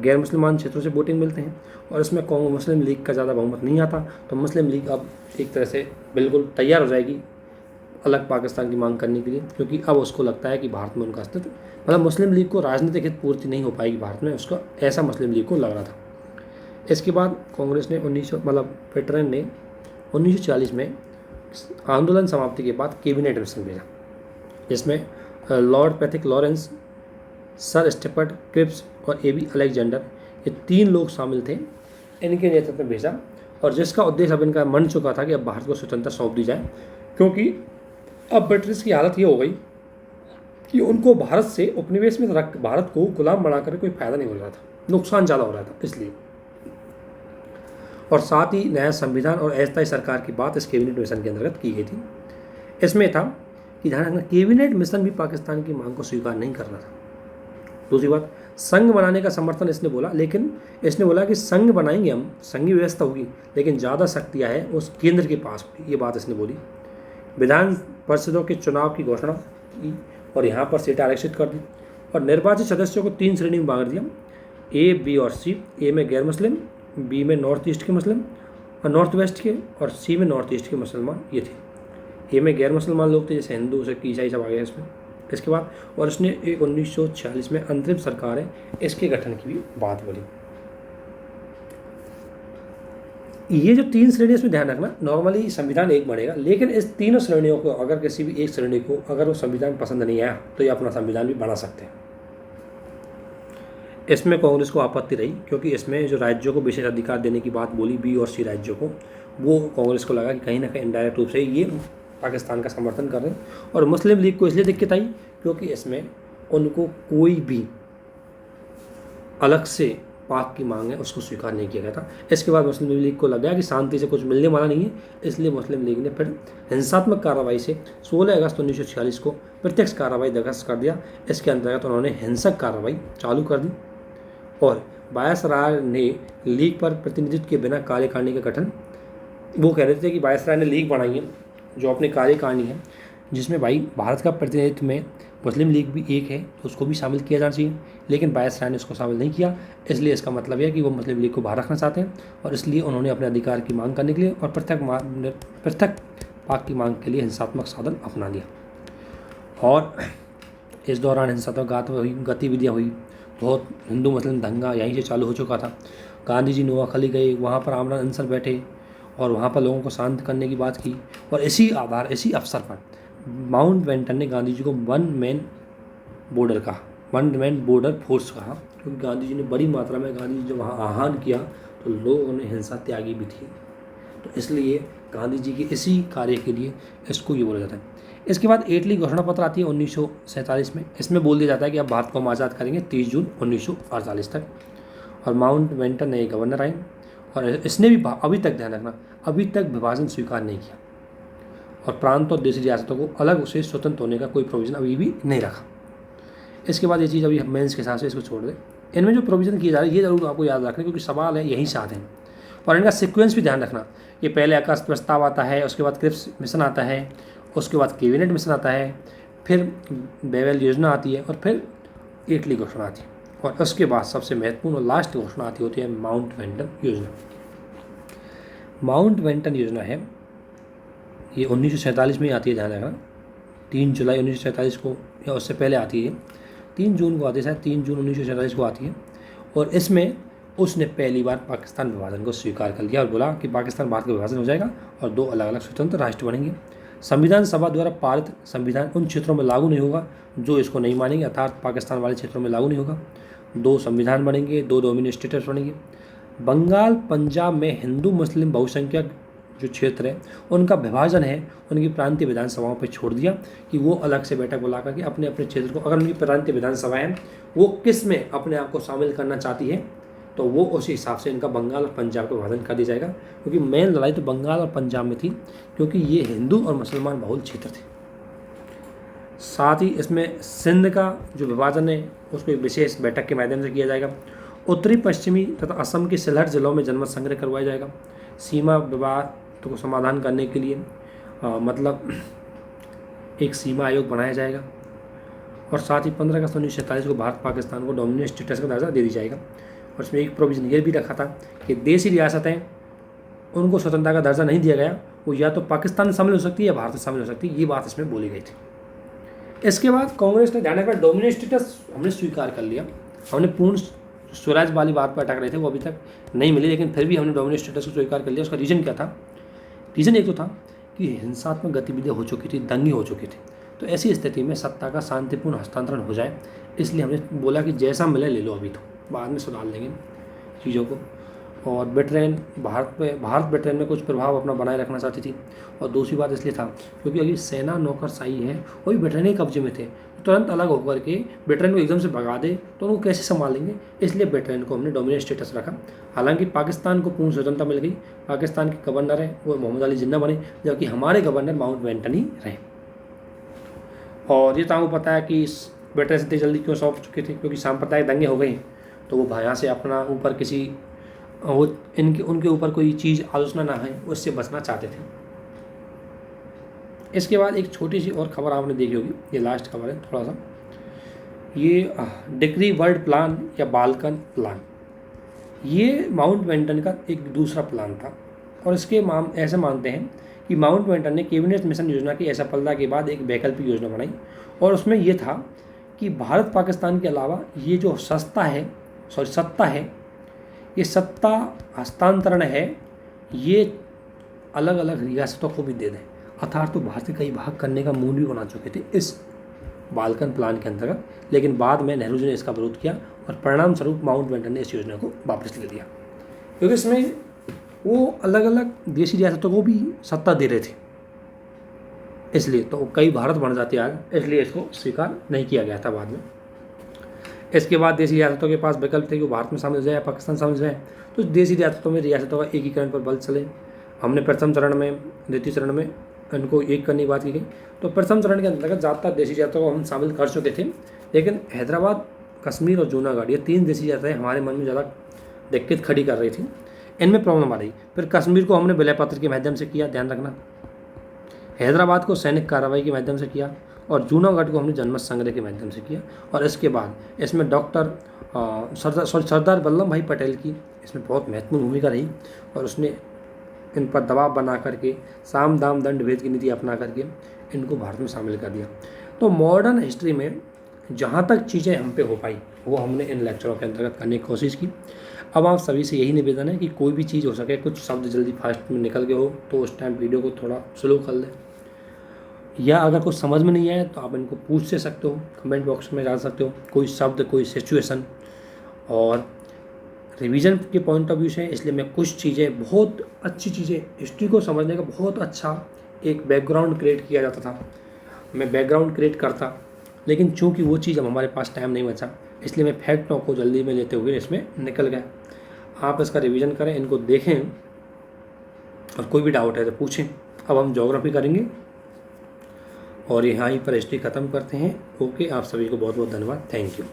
गैर मुसलमान क्षेत्रों से वोटिंग मिलते हैं और इसमें मुस्लिम लीग का ज़्यादा बहुमत नहीं आता, तो मुस्लिम लीग अब एक तरह से बिल्कुल तैयार हो जाएगी अलग पाकिस्तान की मांग करने के लिए, क्योंकि अब उसको लगता है कि भारत में उनका अस्तित्व, मतलब मुस्लिम लीग को राजनीतिक हित पूर्ति नहीं हो पाएगी भारत में, उसका ऐसा मुस्लिम लीग को लग रहा था। इसके बाद कांग्रेस ने ब्रिटेन ने 1940 में आंदोलन समाप्ति के बाद कैबिनेट मिशन भेजा, जिसमें Lord Pethick Lawrence, Sir Stafford Cripps और ए बी अलेक्जेंडर, ये 3 लोग शामिल थे, इनके नेतृत्व में भेजा और जिसका उद्देश्य अब इनका मन चुका था कि अब भारत को स्वतंत्रता सौंप दी जाए, क्योंकि अब ब्रिटिश की हालत ये हो गई कि उनको भारत से उपनिवेश में रख भारत को गुलाम बनाकर कोई फायदा नहीं हो रहा था, नुकसान ज़्यादा हो रहा था इसलिए। और साथ ही नया संविधान और अस्थायी सरकार की बात इस कैबिनेट मिशन के अंतर्गत की गई थी। इसमें था कि ध्यान रखना, कैबिनेट मिशन भी पाकिस्तान की मांग को स्वीकार नहीं कर रहा था। दूसरी बात, संघ बनाने का समर्थन इसने बोला, लेकिन इसने बोला कि संघ बनाएंगे हम, संघीय व्यवस्था होगी, लेकिन ज़्यादा शक्तियाँ हैं उस केंद्र के पास होगी, ये बात इसने बोली। विधान परिषदों के चुनाव की घोषणा की और यहाँ पर सीटें आरक्षित कर दी और निर्वाचित सदस्यों को 3 श्रेणी में बांट दिया, ए, बी और सी। ए में गैर मुस्लिम, बी में नॉर्थ ईस्ट के मुस्लिम और नॉर्थ वेस्ट के, और सी में नॉर्थ ईस्ट के मुसलमान ये थे। ए में गैर मुसलमान लोग थे, जैसे हिंदू, सिख, ईसाई सब आ गए इसमें। इसके बाद और इसने 1946 में अंतरिम सरकार है इसके गठन की भी बात बोली। ये जो 3 श्रेणी, इसमें ध्यान रखना, नॉर्मली संविधान एक बनेगा, लेकिन इस तीनों श्रेणियों को अगर किसी भी एक श्रेणी को अगर वो संविधान पसंद नहीं आया तो ये अपना संविधान भी बना सकते हैं। इसमें कांग्रेस को आपत्ति रही, क्योंकि इसमें जो राज्यों को विशेष अधिकार देने की बात बोली, बी और सी राज्यों को, वो कांग्रेस को लगा कि कहीं ना कहीं इनडायरेक्ट रूप से ये पाकिस्तान का समर्थन कर रहे हैं। और मुस्लिम लीग को इसलिए दिक्कत आई क्योंकि इसमें उनको कोई भी अलग से पाक की मांग है उसको स्वीकार नहीं किया गया था। इसके बाद मुस्लिम लीग को लगा कि शांति से कुछ मिलने वाला नहीं है, इसलिए मुस्लिम लीग ने फिर हिंसात्मक कार्रवाई से 16 अगस्त 1946 को प्रत्यक्ष कार्रवाई दरखास्त कर दिया। इसके अंतर्गत उन्होंने हिंसक कार्रवाई चालू कर दी और वायसराय ने लीग पर प्रतिनिधित्व के बिना कार्यकारिणी का गठन, वो कह रहे थे कि वायसराय ने लीग बनाई है जो अपनी कार्यकारिणी है, जिसमें भाई भारत का प्रतिनिधित्व में मुस्लिम लीग भी एक है तो उसको भी शामिल किया जाना चाहिए, लेकिन वायसराय ने उसको शामिल नहीं किया। इसलिए इसका मतलब है कि वो मुस्लिम लीग को बाहर रखना चाहते हैं और इसलिए उन्होंने अपने अधिकार की मांग करने के लिए और पृथक पाक की मांग के लिए हिंसात्मक साधन अपना लिया। और इस दौरान हिंसात्मक गतिविधियाँ हुई, बहुत हिंदू मुस्लिम दंगा यहीं से चालू हो चुका था। गांधी जी नोआखली गए, वहाँ पर आमना अनसर बैठे और वहाँ पर लोगों को शांत करने की बात की और इसी अवसर पर माउंटबेटन ने गांधी जी को वन मैन बॉर्डर फोर्स कहा, क्योंकि गांधी जी ने बड़ी मात्रा में गांधी जी जब वहाँ आह्वान किया तो लोगों ने हिंसा त्यागी भी थी, तो इसलिए गांधी जी के इसी कार्य के लिए इसको ये बोला जाता है। इसके बाद एटली घोषणा पत्र आती है 1947 में। इसमें बोल दिया जाता है कि अब भारत को हम आज़ाद करेंगे 30 जून 1948 तक। और माउंटबेटन नए गवर्नर आए और इसने भी अभी तक ध्यान रखना, अभी तक विभाजन स्वीकार नहीं किया और प्रांत और देशी रियासतों को अलग से स्वतंत्र होने का कोई प्रोविज़न अभी भी नहीं रखा। इसके बाद ये चीज़ अभी मेंस के हिसाब से इसको छोड़ दें। इनमें जो प्रोविज़न किए जा रहे हैं ये जरूर आपको याद रखना, क्योंकि सवाल है यहीं से आते हैं और इनका सीक्वेंस भी ध्यान रखना। ये पहले आकाश प्रस्ताव आता है, उसके बाद क्रिप्स मिशन आता है, उसके बाद कैबिनेट मिशन आता है, फिर बेवेल योजना आती है और फिर एटली घोषणा आती है और उसके बाद सबसे महत्वपूर्ण और लास्ट घोषणा आती होती है माउंटबेटन योजना। माउंटबेटन योजना है ये 1947 में आती है, ध्यान रखना 3 जुलाई 1947 को या उससे पहले आती है। 3 जून को आती है, 3 जून 1947 को आती है। और इसमें उसने पहली बार पाकिस्तान विभाजन को स्वीकार कर लिया और बोला कि पाकिस्तान भारत का विभाजन हो जाएगा और 2 अलग अलग स्वतंत्र राष्ट्र बनेंगे। संविधान सभा द्वारा पारित संविधान उन क्षेत्रों में लागू नहीं होगा जो इसको नहीं मानेंगे, अर्थात पाकिस्तान वाले क्षेत्रों में लागू नहीं होगा। 2 संविधान बनेंगे, 2 डोमिनियन स्टेट्स बनेंगे। बंगाल पंजाब में हिंदू मुस्लिम बहुसंख्यक जो क्षेत्र है उनका विभाजन है, उनकी प्रांतीय विधानसभाओं पर छोड़ दिया कि वो अलग से बैठक बुला करके अपने अपने क्षेत्र को, अगर उनकी प्रांतीय विधानसभाएं वो किस में अपने आप को शामिल करना चाहती है तो वो उसी हिसाब से इनका बंगाल और पंजाब का विभाजन कर दिया जाएगा। क्योंकि मेन लड़ाई तो बंगाल और पंजाब में थी, क्योंकि ये हिंदू और मुसलमान बहुल क्षेत्र थे। साथ ही इसमें सिंध का जो विभाजन है उसको एक विशेष बैठक के माध्यम से किया जाएगा। उत्तरी पश्चिमी तथा असम के सिलहट जिलों में जनमत संग्रह करवाया जाएगा। सीमा विवाद को समाधान करने के लिए मतलब एक सीमा आयोग बनाया जाएगा। और साथ ही 15 अगस्त 1947 को भारत पाकिस्तान को डोमिनियन स्टेटस का दर्जा दे दी जाएगा। और इसमें एक प्रोविज़न ये भी रखा था कि देशी रियासतें उनको स्वतंत्रता का दर्जा नहीं दिया गया, वो या तो पाकिस्तान में शामिल हो सकती है या भारत में शामिल हो सकती है, ये बात इसमें बोली गई थी। इसके बाद कांग्रेस ने ध्यान रखा डोमिनियन स्टेटस हमने स्वीकार कर लिया, हमने पूर्ण स्वराज वाली बात पर अटक रहे थे, वो अभी तक नहीं मिली, लेकिन फिर भी हमने डोमिनियन स्टेटस को स्वीकार कर लिया। उसका रीज़न क्या था? रीज़न एक तो था कि हिंसात्मक गतिविधियाँ हो चुकी थी, दंगे हो चुके थे, तो ऐसी स्थिति में सत्ता का शांतिपूर्ण हस्तांतरण हो जाए, इसलिए हमने बोला कि जैसा मिले ले लो, अभी तो बाद में सुधार लेंगे चीज़ों को। और ब्रिटेन भारत ब्रिटेन में कुछ प्रभाव अपना बनाए रखना चाहती थी। और दूसरी बात इसलिए था क्योंकि अभी सेना नौकरशाही है, वो भी ब्रिटेन के कब्जे में थे, तुरंत अलग होकर के ब्रिटेन को एकदम से भगा दे तो उनको कैसे संभालेंगे, इसलिए ब्रिटेन को हमने डोमिनियन स्टेटस रखा। हालांकि पाकिस्तान को पूर्ण स्वतंत्रता मिल गई, पाकिस्तान के गवर्नर हैं वो मोहम्मद अली जिन्ना बने, जबकि हमारे गवर्नर माउंटबेटन ही रहे। और ये तो आपको पता है कि ब्रिटेन से इतनी जल्दी क्यों सौंप चुके थे, क्योंकि सांप्रदायिक दंगे हो गए, तो वो यहाँ से अपना ऊपर किसी वो उनके ऊपर कोई चीज़ आलोचना ना है, उससे बचना चाहते थे। इसके बाद एक छोटी सी और खबर आपने देखी होगी, ये लास्ट खबर है थोड़ा सा, ये डिक्री वर्ल्ड प्लान या बाल्कन प्लान, ये माउंटबेटन का एक दूसरा प्लान था। और इसके ऐसे मानते हैं कि माउंटबेटन ने कैबिनेट मिशन योजना की असफलता के बाद एक वैकल्पिक योजना बनाई, और उसमें यह था कि भारत पाकिस्तान के अलावा ये जो सत्ता है, ये सत्ता हस्तांतरण है, ये अलग अलग रियासतों को भी दे दें, अर्थात तो भारत के कई भाग करने का मूड भी बना चुके थे इस बाल्कन प्लान के अंतर्गत। लेकिन बाद में नेहरू जी ने इसका विरोध किया और परिणाम स्वरूप माउंटबेटन ने इस योजना को वापस ले लिया, क्योंकि इसमें वो अलग अलग देशी रियासतों को भी सत्ता दे रहे थे, इसलिए तो कई भारत बन जाते आज, इसलिए इसको स्वीकार नहीं किया गया था बाद में। इसके बाद देशी रियासतों के पास विकल्प थे कि वो भारत में शामिल हो जाए या पाकिस्तान शामिल हो जाए, तो देशी रियासतों का एकीकरण पर बल चले। हमने प्रथम चरण में, द्वितीय चरण में इनको एक करने की बात की गई। तो प्रथम चरण के अंतर्गत ज़्यादातर देशी रियासतों को हम शामिल कर चुके थे, लेकिन हैदराबाद, कश्मीर और जूनागढ़, ये 3 देशी रियासतें हमारे मन में ज़्यादा दिक्कत खड़ी कर रही थी, इनमें प्रॉब्लम आ रही। फिर कश्मीर को हमने विलय पत्र के माध्यम से किया, ध्यान रखना। हैदराबाद को सैनिक कार्रवाई के माध्यम से किया, और जूनागढ़ को हमने जनमत संग्रह के माध्यम से किया। और इसके बाद इसमें सरदार वल्लभ भाई पटेल की इसमें बहुत महत्वपूर्ण भूमिका रही, और उसने इन पर दबाव बना करके साम दाम दंड भेद की नीति अपना करके इनको भारत में शामिल कर दिया। तो मॉडर्न हिस्ट्री में जहाँ तक चीज़ें हम पे हो पाई वो हमने इन लेक्चरों के अंतर्गत करने की कोशिश की। अब आप सभी से यही निवेदन है कि कोई भी चीज़ हो सके, कुछ शब्द जल्दी फास्ट में निकल गए हो तो उस टाइम वीडियो को थोड़ा स्लो कर लें, या अगर कुछ समझ में नहीं आए तो आप इनको पूछ से सकते हो, कमेंट बॉक्स में डाल सकते हो, कोई शब्द, कोई सिचुएशन। और रिवीजन के पॉइंट ऑफ व्यू से इसलिए मैं कुछ चीज़ें, बहुत अच्छी चीज़ें, हिस्ट्री को समझने का बहुत अच्छा एक बैकग्राउंड क्रिएट किया जाता था, मैं बैकग्राउंड क्रिएट करता, लेकिन चूंकि वो चीज़ अब हमारे पास टाइम नहीं बचा, इसलिए मैं फैक्टों को जल्दी में लेते हुए इसमें निकल गया। आप इसका रिवीजन करें, इनको देखें, और कोई भी डाउट है तो पूछें। अब हम ज्योग्राफी करेंगे और यहाँ पर हिस्ट्री ख़त्म करते हैं। ओके, आप सभी को बहुत बहुत धन्यवाद, थैंक यू।